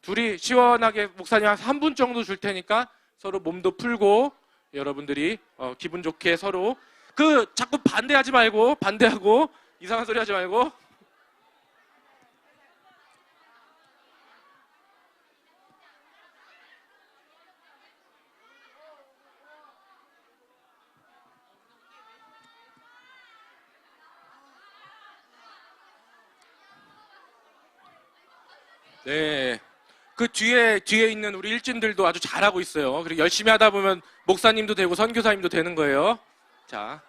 둘이 시원하게 목사님 한 3분 정도 줄 테니까 서로 몸도 풀고 여러분들이 기분 좋게 서로 자꾸 반대하고 이상한 소리 하지 말고 네. 그 뒤에 있는 우리 일진들도 아주 잘하고 있어요. 그리고 열심히 하다 보면 목사님도 되고 선교사님도 되는 거예요. 자,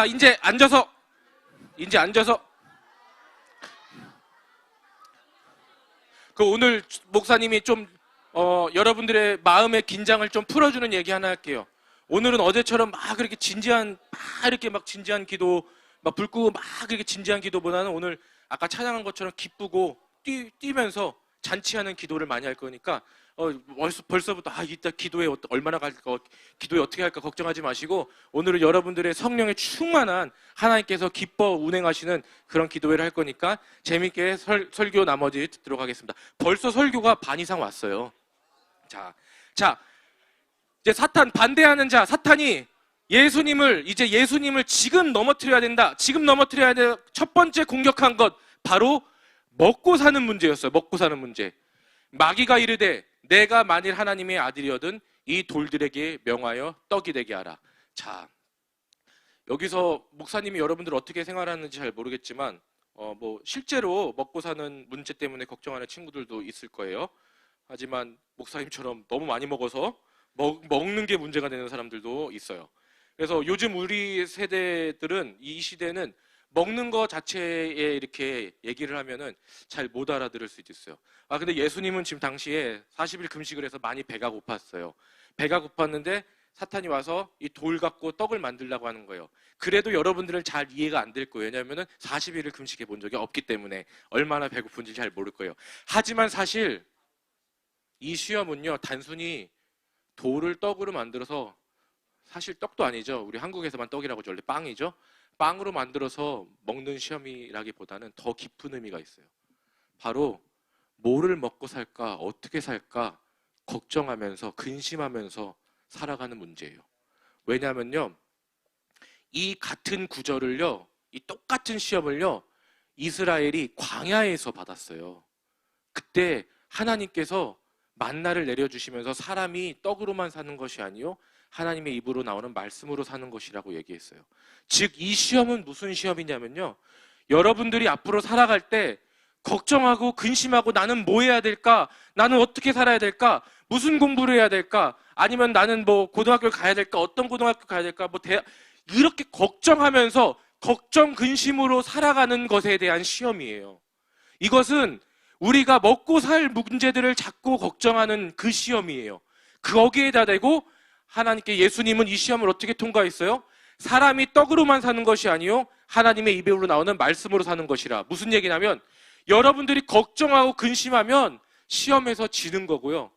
이제 앉아서 오늘 목사님이 좀 여러분들의 마음의 긴장을 좀 풀어주는 얘기 하나 할게요. 오늘은 어제처럼 막 그렇게 진지한 기도, 막 불 끄고 막 그렇게 진지한 기도보다는 오늘 아까 찬양한 것처럼 기쁘고 뛰면서 잔치하는 기도를 많이 할 거니까 벌써부터 이따 기도에 얼마나 갈까, 기도에 어떻게 할까 걱정하지 마시고 오늘은 여러분들의 성령에 충만한 하나님께서 기뻐 운행하시는 그런 기도회를 할 거니까 재밌게 설교 나머지 듣도록 하겠습니다. 벌써 설교가 반 이상 왔어요. 자, 이제 반대하는 자, 사탄이 예수님을 지금 넘어뜨려야 된다. 지금 넘어뜨려야 될 첫 번째 공격한 것, 바로 먹고 사는 문제였어요. 먹고 사는 문제. 마귀가 이르되 내가 만일 하나님의 아들이거든 이 돌들에게 명하여 떡이 되게 하라. 자, 여기서 목사님이 여러분들 어떻게 생활하는지 잘 모르겠지만 실제로 먹고 사는 문제 때문에 걱정하는 친구들도 있을 거예요. 하지만 목사님처럼 너무 많이 먹어서 먹는 게 문제가 되는 사람들도 있어요. 그래서 요즘 우리 세대들은, 이 시대는 먹는 거 자체에 이렇게 얘기를 하면은 잘 못 알아들을 수도 있어요. 근데 예수님은 지금 당시에 40일 금식을 해서 많이 배가 고팠어요. 배가 고팠는데 사탄이 와서 이 돌 갖고 떡을 만들려고 하는 거예요. 그래도 여러분들은 잘 이해가 안 될 거예요. 왜냐하면 40일을 금식해 본 적이 없기 때문에 얼마나 배고픈지 잘 모를 거예요. 하지만 사실 이 시험은요, 단순히 돌을 떡으로 만들어서, 사실 떡도 아니죠. 우리 한국에서만 떡이라고 하죠. 원래 빵이죠. 빵으로 만들어서 먹는 시험이라기보다는 더 깊은 의미가 있어요. 바로 뭐를 먹고 살까, 어떻게 살까 걱정하면서 근심하면서 살아가는 문제예요. 왜냐하면요, 이 같은 구절을요, 이 똑같은 시험을요, 이스라엘이 광야에서 받았어요. 그때 하나님께서 만나를 내려주시면서 사람이 떡으로만 사는 것이 아니요 하나님의 입으로 나오는 말씀으로 사는 것이라고 얘기했어요. 즉 이 시험은 무슨 시험이냐면요, 여러분들이 앞으로 살아갈 때 걱정하고 근심하고 나는 뭐 해야 될까? 나는 어떻게 살아야 될까? 무슨 공부를 해야 될까? 아니면 나는 뭐 고등학교를 가야 될까? 어떤 고등학교 가야 될까? 뭐 대학, 이렇게 걱정하면서 걱정 근심으로 살아가는 것에 대한 시험이에요. 이것은 우리가 먹고 살 문제들을 자꾸 걱정하는 그 시험이에요. 거기에다 대고 하나님께 예수님은 이 시험을 어떻게 통과했어요? 사람이 떡으로만 사는 것이 아니요 하나님의 입으로 나오는 말씀으로 사는 것이라. 무슨 얘기냐면 여러분들이 걱정하고 근심하면 시험에서 지는 거고요.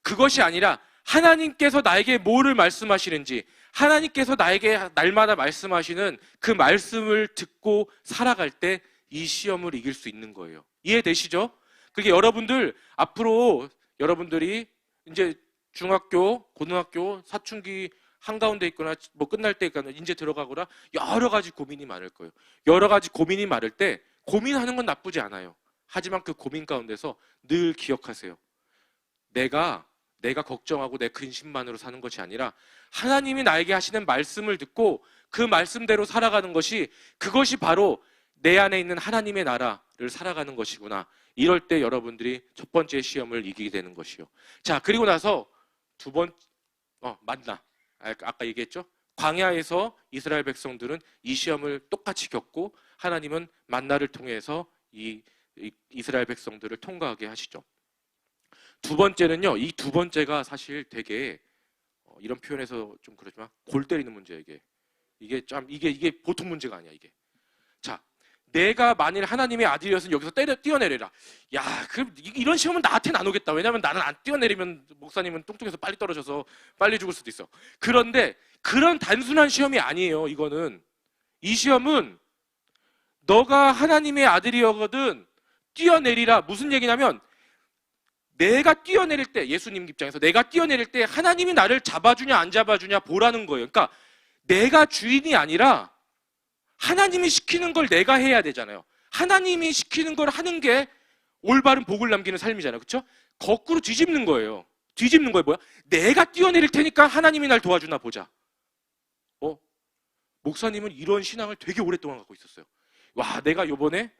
그것이 아니라 하나님께서 나에게 뭐를 말씀하시는지, 하나님께서 나에게 날마다 말씀하시는 그 말씀을 듣고 살아갈 때 이 시험을 이길 수 있는 거예요. 이해되시죠? 그게 여러분들 앞으로 여러분들이 이제 중학교, 고등학교, 사춘기 한가운데 있거나 뭐 끝날 때 있거나 이제 들어가거나 여러 가지 고민이 많을 거예요. 여러 가지 고민이 많을 때 고민하는 건 나쁘지 않아요. 하지만 그 고민 가운데서 늘 기억하세요. 내가 걱정하고 내 근심만으로 사는 것이 아니라 하나님이 나에게 하시는 말씀을 듣고 그 말씀대로 살아가는 것이, 그것이 바로 내 안에 있는 하나님의 나라를 살아가는 것이구나. 이럴 때 여러분들이 첫 번째 시험을 이기게 되는 것이요. 자, 그리고 나서 만나. 아까 얘기했죠? 광야에서 이스라엘 백성들은 이 시험을 똑같이 겪고 하나님은 만나를 통해서 이 이스라엘 백성들을 통과하게 하시죠. 두 번째는요, 이 두 번째가 사실 되게 이런 표현에서 좀 그렇지만 골 때리는 문제예요. 이게 보통 문제가 아니야. 이게. 자, 내가 만일 하나님의 아들이었으면 여기서 뛰어내려라. 야, 그럼 이런 시험은 나한테는 안 오겠다. 왜냐하면 나는 안 뛰어내리면 목사님은 뚱뚱해서 빨리 떨어져서 빨리 죽을 수도 있어. 그런데 그런 단순한 시험이 아니에요. 이거는. 이 시험은 너가 하나님의 아들이거든 뛰어내리라. 무슨 얘기냐면 내가 뛰어내릴 때, 예수님 입장에서 내가 뛰어내릴 때 하나님이 나를 잡아주냐 안 잡아주냐 보라는 거예요. 그러니까 내가 주인이 아니라 하나님이 시키는 걸 내가 해야 되잖아요. 하나님이 시키는 걸 하는 게 올바른 복을 남기는 삶이잖아요. 그렇죠? 거꾸로 뒤집는 거예요. 뒤집는 거예요. 뭐야? 내가 뛰어내릴 테니까 하나님이 날 도와주나 보자. 목사님은 이런 신앙을 되게 오랫동안 갖고 있었어요. 와, 내가 요번에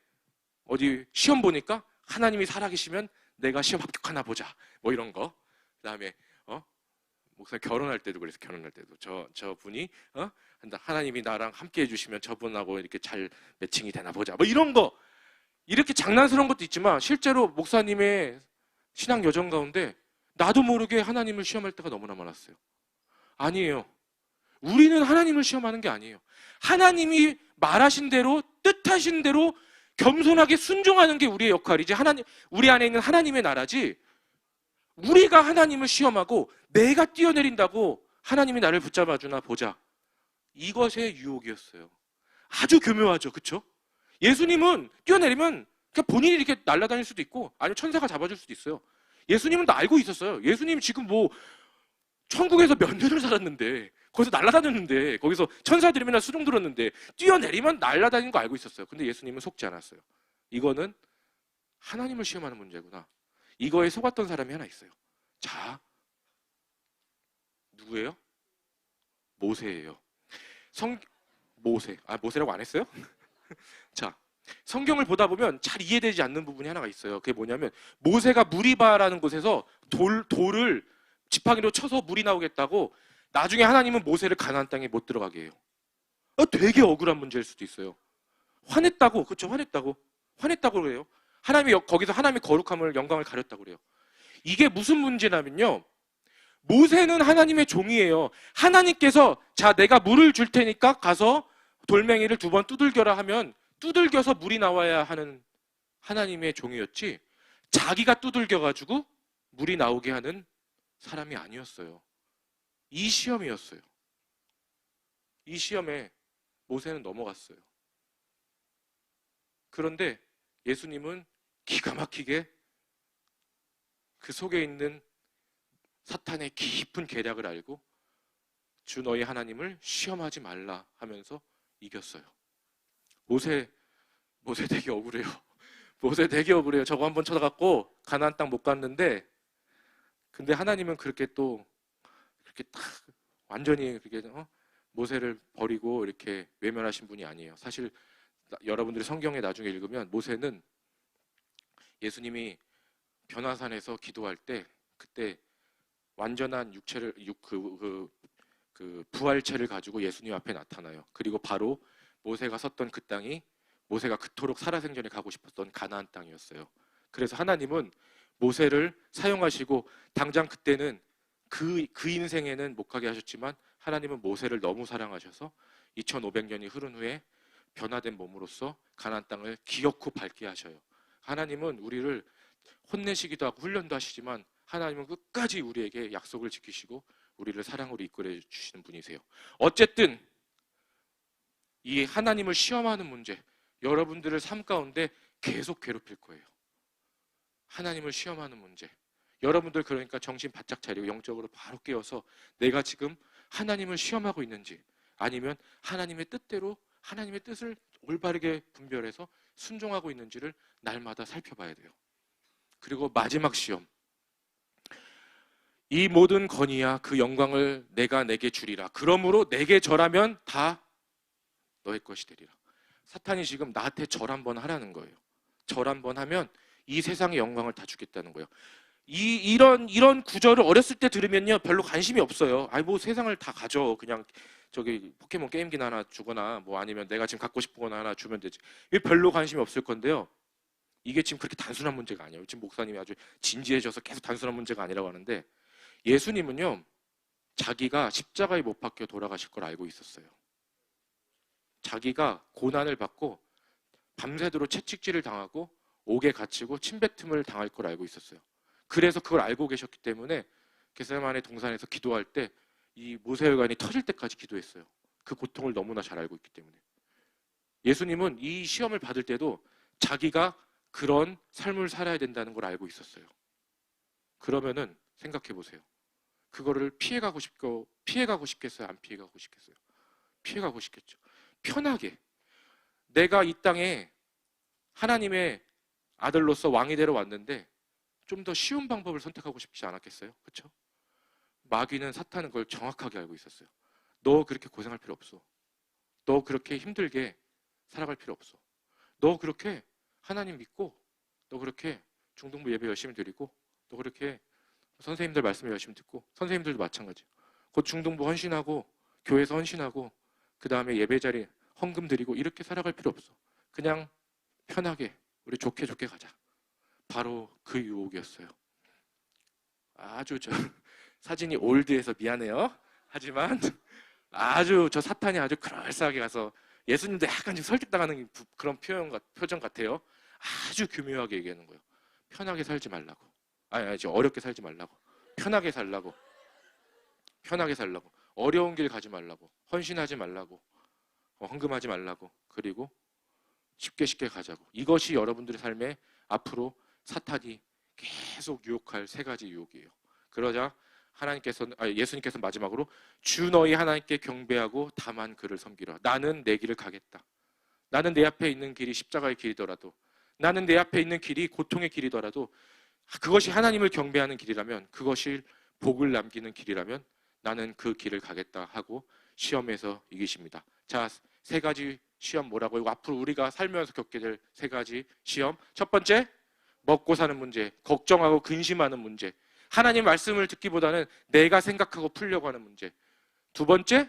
어디 시험 보니까 하나님이 살아계시면 내가 시험 합격하나 보자. 뭐 이런 거. 그다음에 목사님 결혼할 때도 그래서 결혼할 때도 저 분이 하나님이 나랑 함께 해주시면 저분하고 이렇게 잘 매칭이 되나 보자. 뭐 이런 거. 이렇게 장난스러운 것도 있지만 실제로 목사님의 신앙 여정 가운데 나도 모르게 하나님을 시험할 때가 너무나 많았어요. 아니에요. 우리는 하나님을 시험하는 게 아니에요. 하나님이 말하신 대로, 뜻하신 대로 겸손하게 순종하는 게 우리의 역할이지, 우리 안에 있는 하나님의 나라지, 우리가 하나님을 시험하고 내가 뛰어내린다고 하나님이 나를 붙잡아주나 보자. 이것의 유혹이었어요. 아주 교묘하죠. 그렇죠? 예수님은 뛰어내리면 그냥 본인이 이렇게 날아다닐 수도 있고 아니면 천사가 잡아줄 수도 있어요. 예수님은 다 알고 있었어요. 예수님 지금 뭐 천국에서 몇 년을 살았는데, 거기서 날아다녔는데, 거기서 천사들이 맨날 수종 들었는데 뛰어내리면 날아다니는 거 알고 있었어요. 근데 예수님은 속지 않았어요. 이거는 하나님을 시험하는 문제구나. 이거에 속았던 사람이 하나 있어요. 자, 누구예요? 모세예요. 모세라고 안 했어요? 자, 성경을 보다 보면 잘 이해되지 않는 부분이 하나가 있어요. 그게 뭐냐면 모세가 무리바라는 곳에서 돌을 지팡이로 쳐서 물이 나오겠다고 나중에 하나님은 모세를 가나안 땅에 못 들어가게 해요. 되게 억울한 문제일 수도 있어요. 화냈다고, 그렇죠? 화냈다고 그래요. 거기서 하나님의 거룩함을, 영광을 가렸다고 그래요. 이게 무슨 문제냐면요, 모세는 하나님의 종이에요. 하나님께서 자, 내가 물을 줄 테니까 가서 돌멩이를 2번 두들겨라 하면 두들겨서 물이 나와야 하는 하나님의 종이었지, 자기가 두들겨가지고 물이 나오게 하는 사람이 아니었어요. 이 시험이었어요. 이 시험에 모세는 넘어갔어요. 그런데 예수님은 기가 막히게 그 속에 있는 사탄의 깊은 계략을 알고 주 너희 하나님을 시험하지 말라 하면서 이겼어요. 모세, 모세 되게 억울해요. 모세 되게 억울해요. 저거 한번 쳐다갖고 가나안 땅 못 갔는데, 근데 하나님은 그렇게 또 그렇게 딱 완전히 그렇게 모세를 버리고 이렇게 외면하신 분이 아니에요. 사실 여러분들이 성경에 나중에 읽으면 모세는 예수님이 변화산에서 기도할 때 그때 완전한 육체를 그 부활체를 가지고 예수님 앞에 나타나요. 그리고 바로 모세가 섰던 그 땅이 모세가 그토록 살아생전에 가고 싶었던 가나안 땅이었어요. 그래서 하나님은 모세를 사용하시고 당장 그때는 그 인생에는 못 가게 하셨지만 하나님은 모세를 너무 사랑하셔서 2500년이 흐른 후에 변화된 몸으로써 가나안 땅을 기어코 밟게 하셔요. 하나님은 우리를 혼내시기도 하고 훈련도 하시지만 하나님은 끝까지 우리에게 약속을 지키시고 우리를 사랑으로 이끌어 주시는 분이세요. 어쨌든 이 하나님을 시험하는 문제, 여러분들을 삶 가운데 계속 괴롭힐 거예요. 하나님을 시험하는 문제. 여러분들 그러니까 정신 바짝 차리고 영적으로 바로 깨어서 내가 지금 하나님을 시험하고 있는지 아니면 하나님의 뜻대로 하나님의 뜻을 올바르게 분별해서 순종하고 있는지를 날마다 살펴봐야 돼요. 그리고 마지막 시험. 이 모든 건의야 그 영광을 내가 내게 주리라. 그러므로 내게 절하면 다 너의 것이 되리라. 사탄이 지금 나한테 절 한번 하라는 거예요. 절 한번 하면 이 세상의 영광을 다 주겠다는 거예요. 이런 구절을 어렸을 때 들으면요 별로 관심이 없어요. 아이 뭐 세상을 다 가져. 그냥 저기 포켓몬 게임기나 하나 주거나 뭐 아니면 내가 지금 갖고 싶은 거나 하나 주면 되지. 이게 별로 관심이 없을 건데요. 이게 지금 그렇게 단순한 문제가 아니에요. 지금 목사님이 아주 진지해져서 계속 단순한 문제가 아니라고 하는데 예수님은요 자기가 십자가에 못 박혀 돌아가실 걸 알고 있었어요. 자기가 고난을 받고 밤새도록 채찍질을 당하고 옥에 갇히고 침뱉음을 당할 걸 알고 있었어요. 그래서 그걸 알고 계셨기 때문에 겟세마네 동산에서 기도할 때 이 모세혈관이 터질 때까지 기도했어요. 그 고통을 너무나 잘 알고 있기 때문에. 예수님은 이 시험을 받을 때도 자기가 그런 삶을 살아야 된다는 걸 알고 있었어요. 그러면은 생각해 보세요. 그거를 피해가고 싶겠어요? 안 피해가고 싶겠어요? 피해가고 싶겠죠. 편하게 내가 이 땅에 하나님의 아들로서 왕이 되러 왔는데 좀 더 쉬운 방법을 선택하고 싶지 않았겠어요? 그렇죠? 마귀는 사탄은 그걸 정확하게 알고 있었어요. 너 그렇게 고생할 필요 없어. 너 그렇게 힘들게 살아갈 필요 없어. 너 그렇게 하나님 믿고 너 그렇게 중등부 예배 열심히 드리고 너 그렇게 선생님들 말씀 열심히 듣고 선생님들도 마찬가지예요. 곧 중등부 헌신하고 교회에서 헌신하고 그 다음에 예배 자리 헌금 드리고 이렇게 살아갈 필요 없어. 그냥 편하게 우리 좋게 가자. 바로 그 유혹이었어요. 아주 사진이 올드해서 미안해요. 하지만 아주 저 사탄이 아주 그럴싸하게 가서 예수님도 약간 지금 설득당하는 그런 표정 같아요. 아주 교묘하게 얘기하는 거예요. 편하게 살지 말라고. 아니 어렵게 살지 말라고. 편하게 살라고. 어려운 길 가지 말라고. 헌신하지 말라고. 헌금하지 말라고. 그리고 쉽게 가자고. 이것이 여러분들의 삶에 앞으로 사탄이 계속 유혹할 세 가지 유혹이에요. 그러자 예수님께서 마지막으로 주 너희 하나님께 경배하고 다만 그를 섬기라. 나는 내 길을 가겠다. 나는 내 앞에 있는 길이 십자가의 길이더라도 나는 내 앞에 있는 길이 고통의 길이더라도 그것이 하나님을 경배하는 길이라면 그것이 복을 남기는 길이라면 나는 그 길을 가겠다 하고 시험에서 이기십니다. 자, 세 가지 시험 뭐라고요? 앞으로 우리가 살면서 겪게 될 세 가지 시험. 첫 번째, 먹고 사는 문제, 걱정하고 근심하는 문제. 하나님 말씀을 듣기보다는 내가 생각하고 풀려고 하는 문제. 두 번째,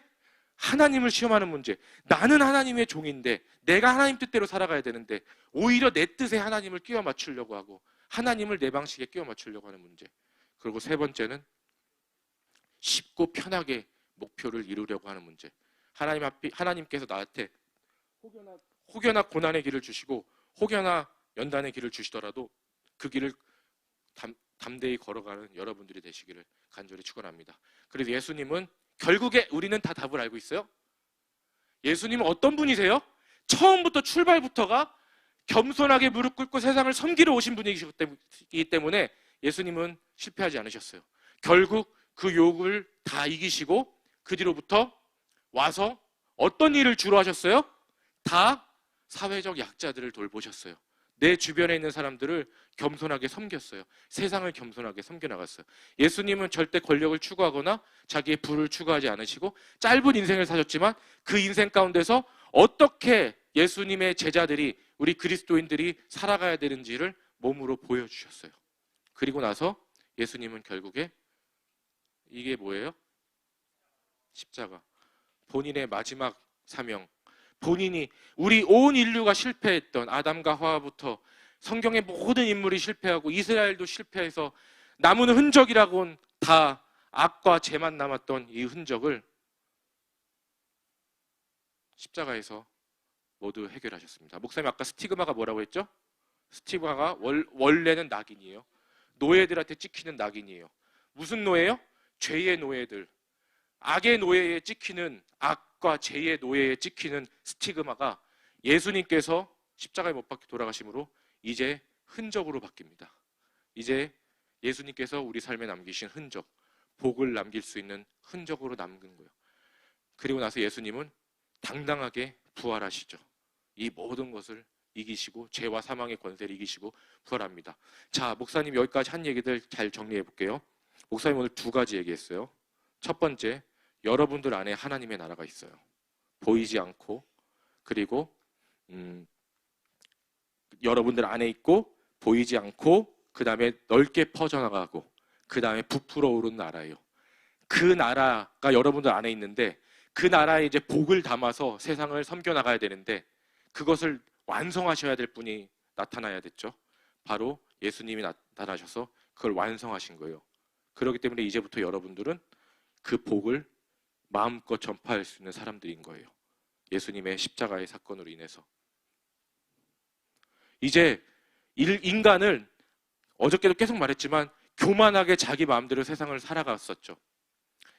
하나님을 시험하는 문제. 나는 하나님의 종인데 내가 하나님 뜻대로 살아가야 되는데 오히려 내 뜻에 하나님을 끼워 맞추려고 하고 하나님을 내 방식에 끼워 맞추려고 하는 문제. 그리고 세 번째는 쉽고 편하게 목표를 이루려고 하는 문제. 하나님께서 나한테 혹여나 고난의 길을 주시고 혹여나 연단의 길을 주시더라도 그 길을 담대히 걸어가는 여러분들이 되시기를 간절히 축원합니다. 그래서 예수님은 결국에 우리는 다 답을 알고 있어요. 예수님은 어떤 분이세요? 출발부터가 겸손하게 무릎 꿇고 세상을 섬기러 오신 분이기 때문에 예수님은 실패하지 않으셨어요. 결국 그 유혹을 다 이기시고 그 뒤로부터 와서 어떤 일을 주로 하셨어요? 다 사회적 약자들을 돌보셨어요. 내 주변에 있는 사람들을 겸손하게 섬겼어요. 세상을 겸손하게 섬겨나갔어요. 예수님은 절대 권력을 추구하거나 자기의 부를 추구하지 않으시고 짧은 인생을 사셨지만 그 인생 가운데서 어떻게 예수님의 제자들이, 우리 그리스도인들이 살아가야 되는지를 몸으로 보여주셨어요. 그리고 나서 예수님은 결국에 이게 뭐예요? 십자가. 본인의 마지막 사명. 본인이, 우리 온 인류가 실패했던 아담과 하와부터 성경의 모든 인물이 실패하고 이스라엘도 실패해서 남은 흔적이라고는 다 악과 죄만 남았던 이 흔적을 십자가에서 모두 해결하셨습니다. 목사님 아까 스티그마가 뭐라고 했죠? 스티그마가 원래는 낙인이에요. 노예들한테 찍히는 낙인이에요. 무슨 노예요? 죄의 노예들. 악의 노예에 찍히는, 악과 죄의 노예에 찍히는 스티그마가 예수님께서 십자가에 못 박혀 돌아가심으로 이제 흔적으로 바뀝니다. 이제 예수님께서 우리 삶에 남기신 흔적, 복을 남길 수 있는 흔적으로 남긴 거예요. 그리고 나서 예수님은 당당하게 부활하시죠. 이 모든 것을 이기시고 죄와 사망의 권세를 이기시고 부활합니다. 자, 목사님 여기까지 한 얘기들 잘 정리해 볼게요. 목사님 오늘 두 가지 얘기했어요. 첫 번째, 여러분들 안에 하나님의 나라가 있어요. 보이지 않고, 그리고 여러분들 안에 있고 보이지 않고, 그 다음에 넓게 퍼져나가고, 그 다음에 부풀어 오른 나라예요. 그 나라가 여러분들 안에 있는데 그 나라에 이제 복을 담아서 세상을 섬겨나가야 되는데 그것을 완성하셔야 될 분이 나타나야 됐죠. 바로 예수님이 나타나셔서 그걸 완성하신 거예요. 그렇기 때문에 이제부터 여러분들은 그 복을 마음껏 전파할 수 있는 사람들인 거예요. 예수님의 십자가의 사건으로 인해서. 이제 인간을, 어저께도 계속 말했지만, 교만하게 자기 마음대로 세상을 살아갔었죠.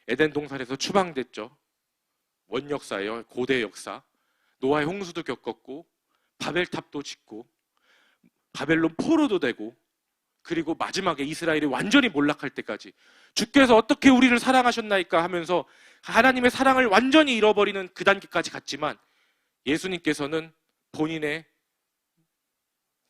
에덴 동산에서 추방됐죠. 원역사예요. 고대 역사. 노아의 홍수도 겪었고, 바벨탑도 짓고, 바벨론 포로도 되고, 그리고 마지막에 이스라엘이 완전히 몰락할 때까지 주께서 어떻게 우리를 사랑하셨나이까 하면서 하나님의 사랑을 완전히 잃어버리는 그 단계까지 갔지만, 예수님께서는 본인의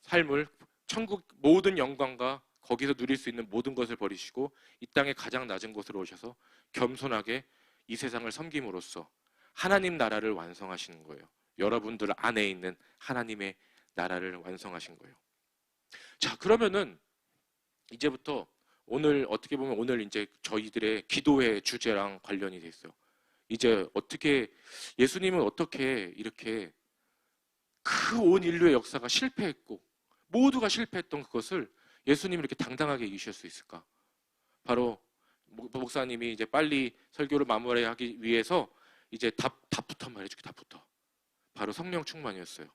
삶을, 천국 모든 영광과 거기서 누릴 수 있는 모든 것을 버리시고 이 땅의 가장 낮은 곳으로 오셔서 겸손하게 이 세상을 섬김으로써 하나님 나라를 완성하시는 거예요. 여러분들 안에 있는 하나님의 나라를 완성하신 거예요. 자, 그러면은 이제부터 오늘, 어떻게 보면 오늘 이제 저희들의 기도의 주제랑 관련이 돼 있어요. 이제 어떻게, 예수님은 어떻게 이렇게 그 온 인류의 역사가 실패했고 모두가 실패했던 그것을 예수님이 이렇게 당당하게 이기실 수 있을까? 바로 목사님이 이제 빨리 설교를 마무리하기 위해서 이제 답부터 말해줄게. 답부터. 바로 성령 충만이었어요.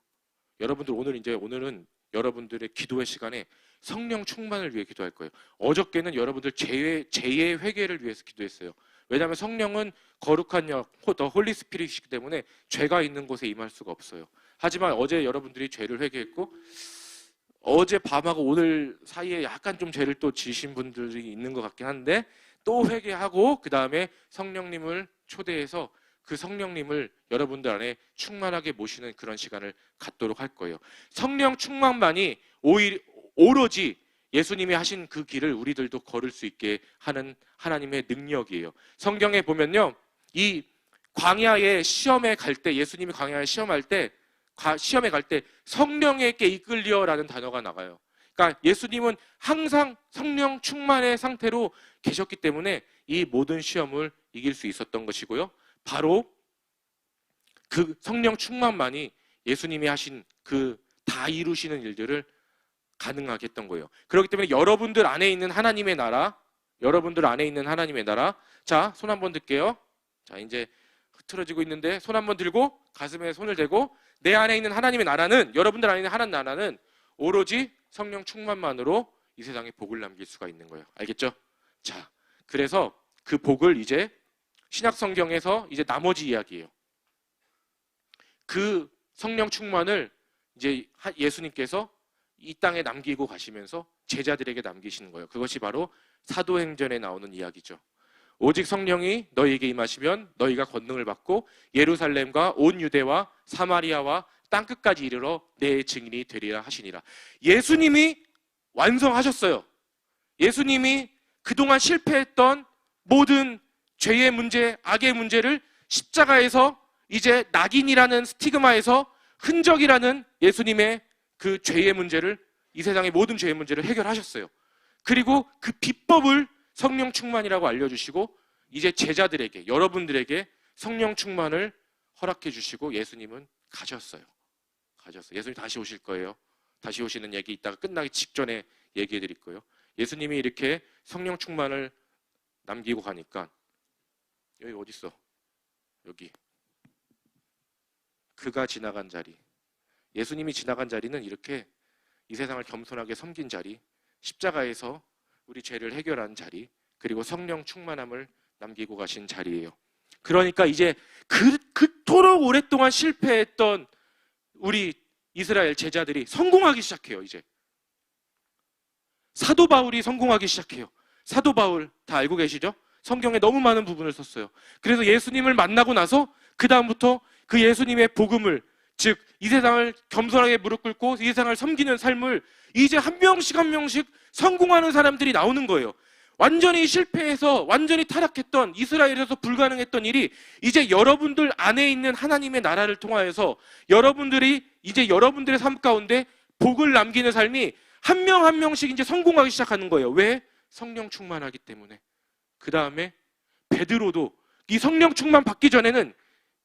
여러분들 오늘은 여러분들의 기도의 시간에 성령 충만을 위해 기도할 거예요. 어저께는 여러분들 죄의 회개를 위해서 기도했어요. 왜냐하면 성령은 거룩한 영, 더 홀리 스피릿이기 때문에 죄가 있는 곳에 임할 수가 없어요. 하지만 어제 여러분들이 죄를 회개했고 어제 밤하고 오늘 사이에 약간 좀 죄를 또 지신 분들이 있는 것 같긴 한데 또 회개하고 그 다음에 성령님을 초대해서 그 성령님을 여러분들 안에 충만하게 모시는 그런 시간을 갖도록 할 거예요. 성령 충만만이 오로지 예수님이 하신 그 길을 우리들도 걸을 수 있게 하는 하나님의 능력이에요. 성경에 보면요, 이 광야의 시험에 갈 때, 예수님이 광야에 시험에 갈 때 성령에게 이끌려라는 단어가 나가요. 그러니까 예수님은 항상 성령 충만의 상태로 계셨기 때문에 이 모든 시험을 이길 수 있었던 것이고요. 바로 그 성령 충만만이 예수님이 하신 그 다 이루시는 일들을 가능하게 했던 거예요. 그렇기 때문에 여러분들 안에 있는 하나님의 나라, 자, 손 한번 들게요. 자, 이제 흐트러지고 있는데 손 한번 들고 가슴에 손을 대고, 내 안에 있는 하나님의 나라는, 여러분들 안에 있는 하나님 나라는 오로지 성령 충만만으로 이 세상에 복을 남길 수가 있는 거예요. 알겠죠? 자, 그래서 그 복을 이제 신약 성경에서 이제 나머지 이야기예요. 그 성령 충만을 이제 예수님께서 이 땅에 남기고 가시면서 제자들에게 남기시는 거예요. 그것이 바로 사도행전에 나오는 이야기죠. 오직 성령이 너희에게 임하시면 너희가 권능을 받고 예루살렘과 온 유대와 사마리아와 땅끝까지 이르러 내 증인이 되리라 하시니라. 예수님이 완성하셨어요. 예수님이 그동안 실패했던 모든 죄의 문제, 악의 문제를 십자가에서 이제 낙인이라는 스티그마에서 흔적이라는 예수님의 그 죄의 문제를, 이 세상의 모든 죄의 문제를 해결하셨어요. 그리고 그 비법을 성령 충만이라고 알려주시고 이제 제자들에게, 여러분들에게 성령 충만을 허락해 주시고 예수님은 가셨어요. 예수님 다시 오실 거예요. 다시 오시는 얘기 이따가 끝나기 직전에 얘기해 드릴 거예요. 예수님이 이렇게 성령 충만을 남기고 가니까 여기 어디 있어? 여기. 그가 지나간 자리. 예수님이 지나간 자리는 이렇게 이 세상을 겸손하게 섬긴 자리, 십자가에서 우리 죄를 해결한 자리, 그리고 성령 충만함을 남기고 가신 자리예요. 그러니까 이제 그토록 오랫동안 실패했던 우리 이스라엘 제자들이 성공하기 시작해요. 이제 사도 바울이 성공하기 시작해요. 사도 바울 다 알고 계시죠? 성경에 너무 많은 부분을 썼어요. 그래서 예수님을 만나고 나서 그 다음부터 그 예수님의 복음을, 즉 이 세상을 겸손하게 무릎 꿇고 이 세상을 섬기는 삶을 이제 한 명씩 한 명씩 성공하는 사람들이 나오는 거예요. 완전히 실패해서 완전히 타락했던 이스라엘에서 불가능했던 일이 이제 여러분들 안에 있는 하나님의 나라를 통하여서 여러분들이 이제 여러분들의 삶 가운데 복을 남기는 삶이 한 명 한 명씩 이제 성공하기 시작하는 거예요. 왜? 성령 충만하기 때문에. 그 다음에 베드로도 이 성령 충만 받기 전에는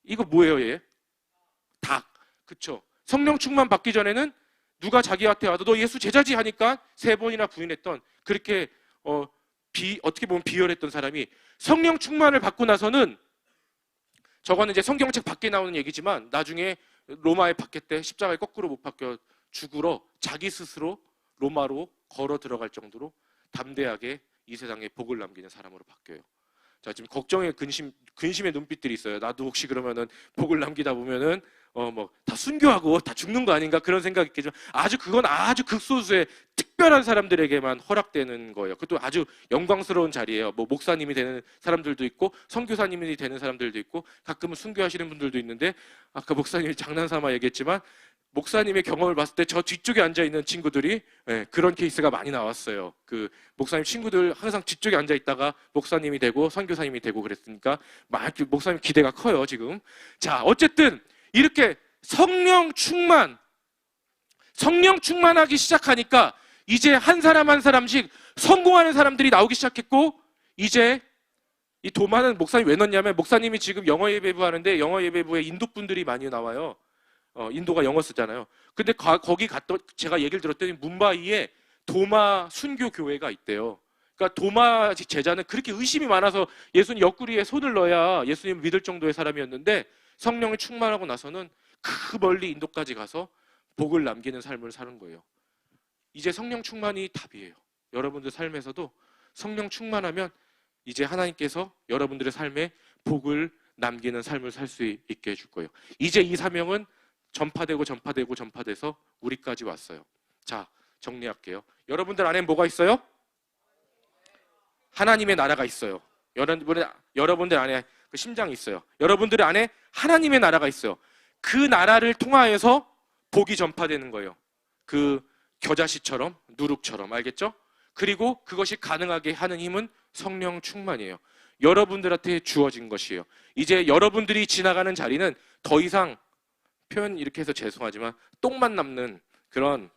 이거 뭐예요, 얘? 닭. 그쵸? 성령 충만 받기 전에는 누가 자기한테 와도 너 예수 제자지 하니까 3번이나 부인했던, 그렇게 어떻게 보면 비열했던 사람이 성령 충만을 받고 나서는, 저거는 이제 성경책 밖에 나오는 얘기지만 나중에 로마에 박힐 때 십자가에 거꾸로 못 박혀 죽으러 자기 스스로 로마로 걸어 들어갈 정도로 담대하게 이 세상에 복을 남기는 사람으로 바뀌어요. 자, 지금 걱정의 근심의 눈빛들이 있어요. 나도 혹시 그러면은 복을 남기다 보면은 다 순교하고 다 죽는 거 아닌가, 그런 생각이 있겠지만 그건 아주 극소수의 특별한 사람들에게만 허락되는 거예요. 그것도 아주 영광스러운 자리예요. 목사님이 되는 사람들도 있고 선교사님이 되는 사람들도 있고 가끔은 순교하시는 분들도 있는데, 아까 목사님이 장난삼아 얘기했지만 목사님의 경험을 봤을 때 저 뒤쪽에 앉아있는 친구들이 그런 케이스가 많이 나왔어요. 그 목사님 친구들 항상 뒤쪽에 앉아있다가 목사님이 되고 선교사님이 되고 그랬으니까 목사님 기대가 커요 지금. 자, 어쨌든 이렇게 성령 충만하기 시작하니까 이제 한 사람 한 사람씩 성공하는 사람들이 나오기 시작했고, 이제 이 도마는 목사님 왜 넣냐면, 목사님이 지금 영어 예배부 하는데 영어 예배부에 인도 분들이 많이 나와요. 인도가 영어 쓰잖아요. 근데 거기 제가 얘기를 들었더니 뭄바이에 도마 순교 교회가 있대요. 그러니까 도마 제자는 그렇게 의심이 많아서 예수님 옆구리에 손을 넣어야 예수님 믿을 정도의 사람이었는데, 성령이 충만하고 나서는 그 멀리 인도까지 가서 복을 남기는 삶을 사는 거예요. 이제 성령 충만이 답이에요. 여러분들 삶에서도 성령 충만하면 이제 하나님께서 여러분들의 삶에 복을 남기는 삶을 살 수 있게 해줄 거예요. 이제 이 사명은 전파돼서 우리까지 왔어요. 자, 정리할게요. 여러분들 안에 뭐가 있어요? 하나님의 나라가 있어요. 여러분들 안에 그 심장이 있어요. 여러분들 안에 하나님의 나라가 있어요. 그 나라를 통하여서 복이 전파되는 거예요. 그 겨자씨처럼, 누룩처럼, 알겠죠? 그리고 그것이 가능하게 하는 힘은 성령 충만이에요. 여러분들한테 주어진 것이에요. 이제 여러분들이 지나가는 자리는 더 이상, 표현 이렇게 해서 죄송하지만 똥만 남는 그런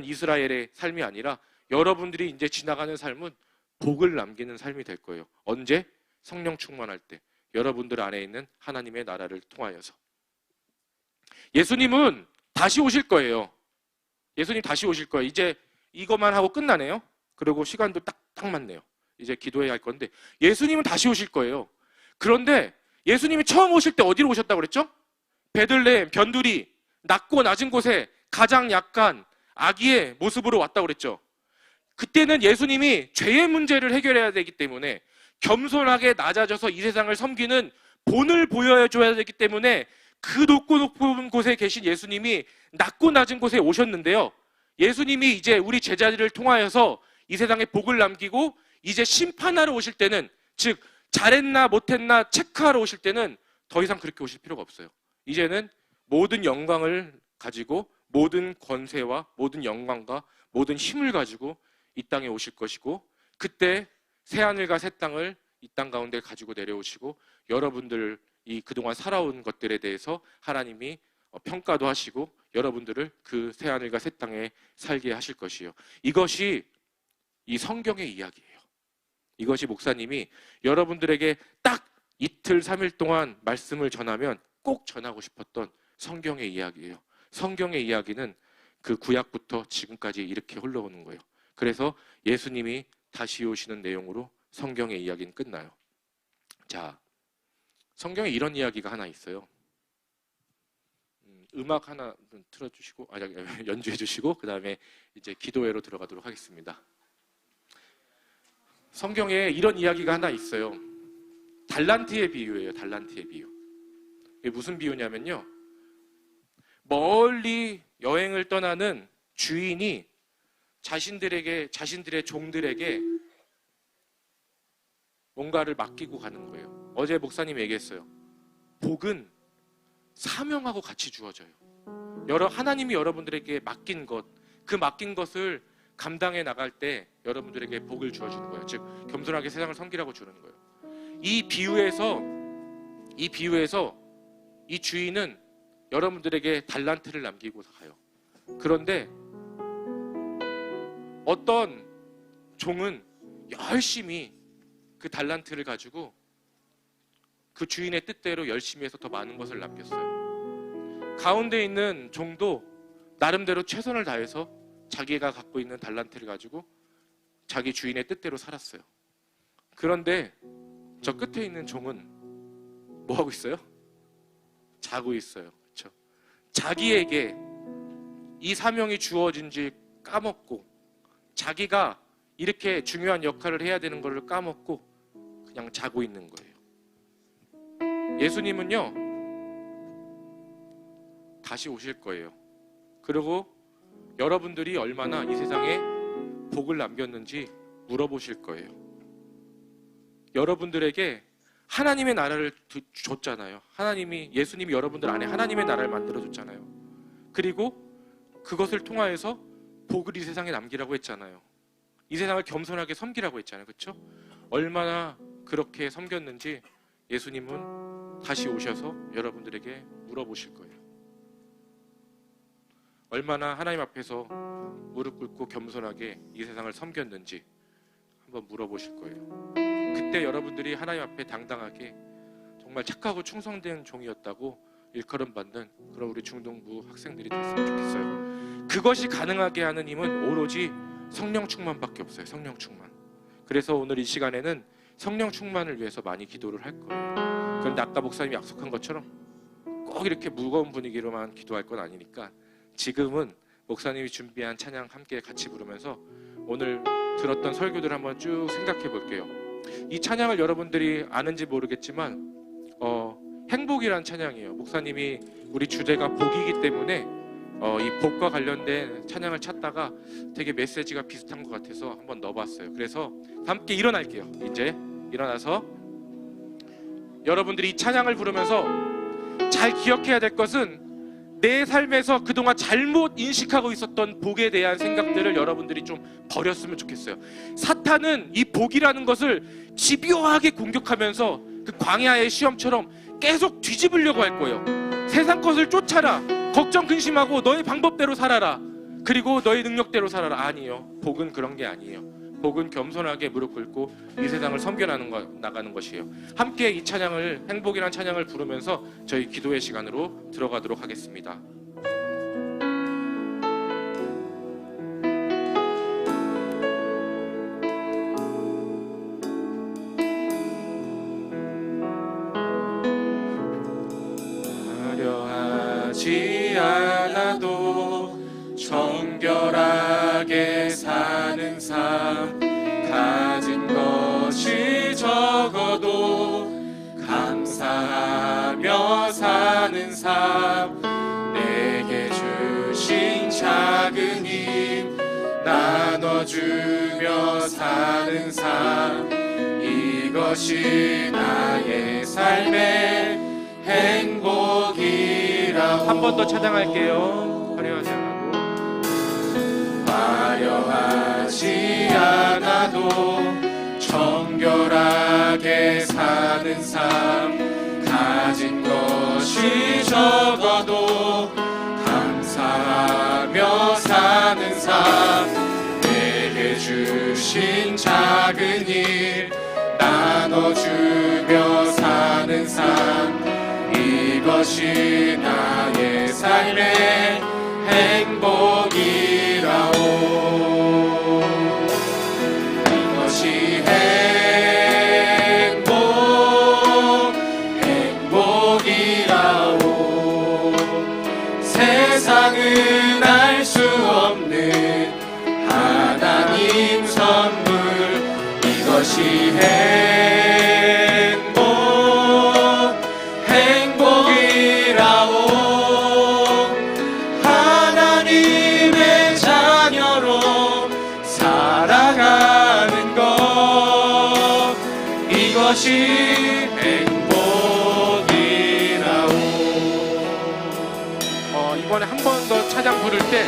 이스라엘의 삶이 아니라 여러분들이 이제 지나가는 삶은 복을 남기는 삶이 될 거예요. 언제? 성령 충만할 때, 여러분들 안에 있는 하나님의 나라를 통하여서. 예수님은 다시 오실 거예요. 예수님 다시 오실 거예요. 이제 이것만 하고 끝나네요. 그리고 시간도 딱 맞네요. 이제 기도해야 할 건데, 예수님은 다시 오실 거예요. 그런데 예수님이 처음 오실 때 어디로 오셨다고 그랬죠? 베들레헴, 변두리, 낮고 낮은 곳에 가장 약간 아기의 모습으로 왔다고 그랬죠. 그때는 예수님이 죄의 문제를 해결해야 되기 때문에 겸손하게 낮아져서 이 세상을 섬기는 본을 보여줘야 되기 때문에 그 높고 높은 곳에 계신 예수님이 낮고 낮은 곳에 오셨는데요. 예수님이 이제 우리 제자들을 통하여서 이 세상에 복을 남기고 이제 심판하러 오실 때는, 즉 잘했나 못했나 체크하러 오실 때는 더 이상 그렇게 오실 필요가 없어요. 이제는 모든 영광을 가지고 모든 권세와 모든 영광과 모든 힘을 가지고 이 땅에 오실 것이고, 그때 새하늘과 새 땅을 이 땅 가운데 가지고 내려오시고, 여러분들 이 그동안 살아온 것들에 대해서 하나님이 평가도 하시고 여러분들을 그 새하늘과 새 땅에 살게 하실 것이요. 이것이 이 성경의 이야기예요. 이것이 목사님이 여러분들에게 딱 이틀 3일 동안 말씀을 전하면 꼭 전하고 싶었던 성경의 이야기예요. 성경의 이야기는 그 구약부터 지금까지 이렇게 흘러오는 거예요. 그래서 예수님이 다시 오시는 내용으로 성경의 이야기는 끝나요. 자, 성경에 이런 이야기가 하나 있어요. 음악 하나 틀어주시고, 연주해 주시고, 그 다음에 이제 기도회로 들어가도록 하겠습니다. 성경에 이런 이야기가 하나 있어요. 달란트의 비유예요. 달란트의 비유. 이게 무슨 비유냐면요, 멀리 여행을 떠나는 주인이 자신들의 종들에게 뭔가를 맡기고 가는 거예요. 어제 목사님이 얘기했어요. 복은 사명하고 같이 주어져요. 하나님이 여러분들에게 맡긴 것, 그 맡긴 것을 감당해 나갈 때 여러분들에게 복을 주어주는 거예요. 즉 겸손하게 세상을 섬기라고 주는 거예요. 이 비유에서 이 주인은 여러분들에게 달란트를 남기고 가요. 그런데 어떤 종은 열심히 그 달란트를 가지고 그 주인의 뜻대로 열심히 해서 더 많은 것을 남겼어요. 가운데 있는 종도 나름대로 최선을 다해서 자기가 갖고 있는 달란트를 가지고 자기 주인의 뜻대로 살았어요. 그런데 저 끝에 있는 종은 뭐 하고 있어요? 자고 있어요. 그렇죠? 자기에게 이 사명이 주어진지 까먹고, 자기가 이렇게 중요한 역할을 해야 되는 것을 까먹고 그냥 자고 있는 거예요. 예수님은요, 다시 오실 거예요. 그리고 여러분들이 얼마나 이 세상에 복을 남겼는지 물어보실 거예요. 여러분들에게 하나님의 나라를 줬잖아요. 예수님이 여러분들 안에 하나님의 나라를 만들어줬잖아요. 그리고 그것을 통하여서 복을 이 세상에 남기라고 했잖아요. 이 세상을 겸손하게 섬기라고 했잖아요. 그렇죠? 얼마나 그렇게 섬겼는지 예수님은 다시 오셔서 여러분들에게 물어보실 거예요. 얼마나 하나님 앞에서 무릎 꿇고 겸손하게 이 세상을 섬겼는지 한번 물어보실 거예요. 그때 여러분들이 하나님 앞에 당당하게 정말 착하고 충성된 종이었다고 일컬음 받는 그런 우리 중동부 학생들이 됐으면 좋겠어요. 그것이 가능하게 하는 힘은 오로지 성령 충만밖에 없어요. 성령 충만. 그래서 오늘 이 시간에는 성령 충만을 위해서 많이 기도를 할 거예요. 그런데 아까 목사님이 약속한 것처럼 꼭 이렇게 무거운 분위기로만 기도할 건 아니니까 지금은 목사님이 준비한 찬양 함께 같이 부르면서 오늘 들었던 설교들 한번 쭉 생각해 볼게요. 이 찬양을 여러분들이 아는지 모르겠지만 행복이란 찬양이에요. 목사님이 우리 주제가 복이기 때문에 이 복과 관련된 찬양을 찾다가 되게 메시지가 비슷한 것 같아서 한번 넣어봤어요. 그래서 함께 일어날게요. 이제 일어나서 여러분들이 이 찬양을 부르면서 잘 기억해야 될 것은 내 삶에서 그동안 잘못 인식하고 있었던 복에 대한 생각들을 여러분들이 좀 버렸으면 좋겠어요. 사탄은 이 복이라는 것을 집요하게 공격하면서 그 광야의 시험처럼 계속 뒤집으려고 할 거예요. 세상 것을 쫓아라, 걱정 근심하고 너의 방법대로 살아라, 그리고 너의 능력대로 살아라. 아니요, 복은 그런 게 아니에요. 복은 겸손하게 무릎 꿇고 이 세상을 섬겨나가는 것이에요. 함께 이 찬양을, 행복이란 찬양을 부르면서 저희 기도의 시간으로 들어가도록 하겠습니다. 화려하지 않아도 정결하게 사는 삶, 가진 것이 적어도 감사하며 사는 삶, 내게 주신 작은 힘 나눠주며 사는 삶, 이것이 나의 삶의 행복이라 한 번 더 찬양할게요. 화려하지 않아도 화려하지 않아도 정결하게 사는 삶 가진 것이 적어도 감사하며 사는 삶 내게 주신 작은 일 나눠주며 사는 삶 이것이 나의 삶의 행복이라오 이것이 행복이라오 세상은 알 수 없는 하나님 선물 이것이 행복이라오 하나님의 자녀로 살아가는 것 이것이 행복이라오. 이번에 한 번 더 찬양 부를 때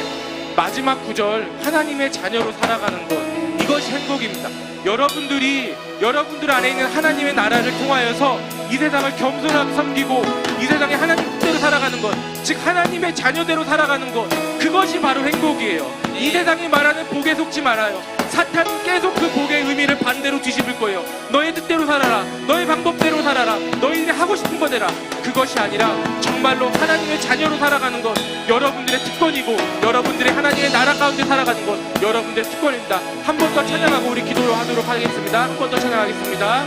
마지막 구절 하나님의 자녀로 살아가는 것 이것이 행복입니다. 여러분들 안에 있는 하나님의 나라를 통하여서 이 세상을 겸손하게 섬기고 이 세상에 하나님 뜻대로 살아가는 것 즉 하나님의 자녀대로 살아가는 것 그것이 바로 행복이에요. 이 세상이 말하는 복에 속지 말아요. 사탄은 계속 그 복의 의미를 반대로 뒤집을 거예요. 너의 뜻대로 살아라. 너의 방법대로 살아라. 너희들이 하고 싶은 거 되라. 그것이 아니라 정말로 하나님의 자녀로 살아가는 것 여러분들의 특권이고 여러분들의 하나님의 나라 가운데 살아가는 것 여러분들의 특권입니다. 한 번 더 찬양하고 우리 기도로 하도록 하겠습니다. 한 번 더 찬양하겠습니다.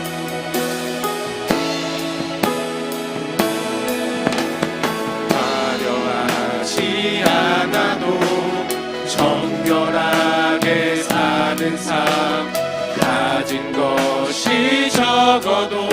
화려하지 않아도 정결하게 사는 삶 가진 것이 적어도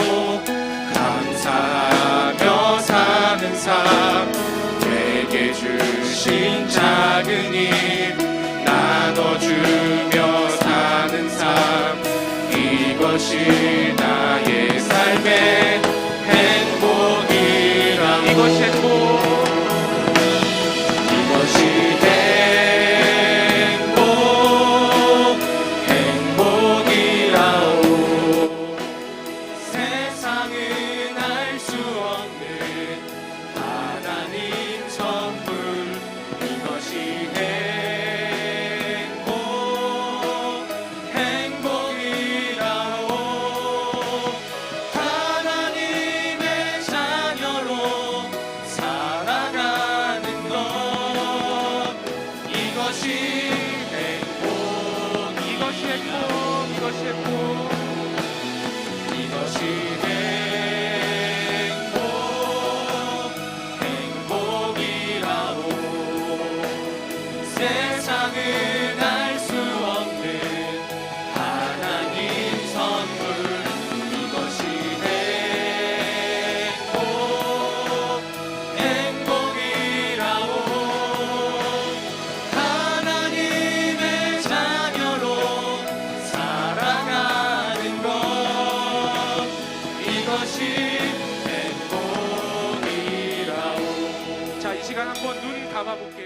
감사하며 사는 삶 내게 주신 작은 일 나눠주며 사는 삶 이것이 나의 삶의 행복이라 이것이 행복이라오 세상은 알 수 없는 하나님 선물 이것이 행복이라오 하나님의 자녀로 살아가는 것 이것이 행복이라오 세상은 알 수 없는 하나님 선물 이것이 행복이라오 하나님의 자녀로 살아가는 것 이것이 행복이라오. 자, 이 시간 한번 눈 감아볼게요.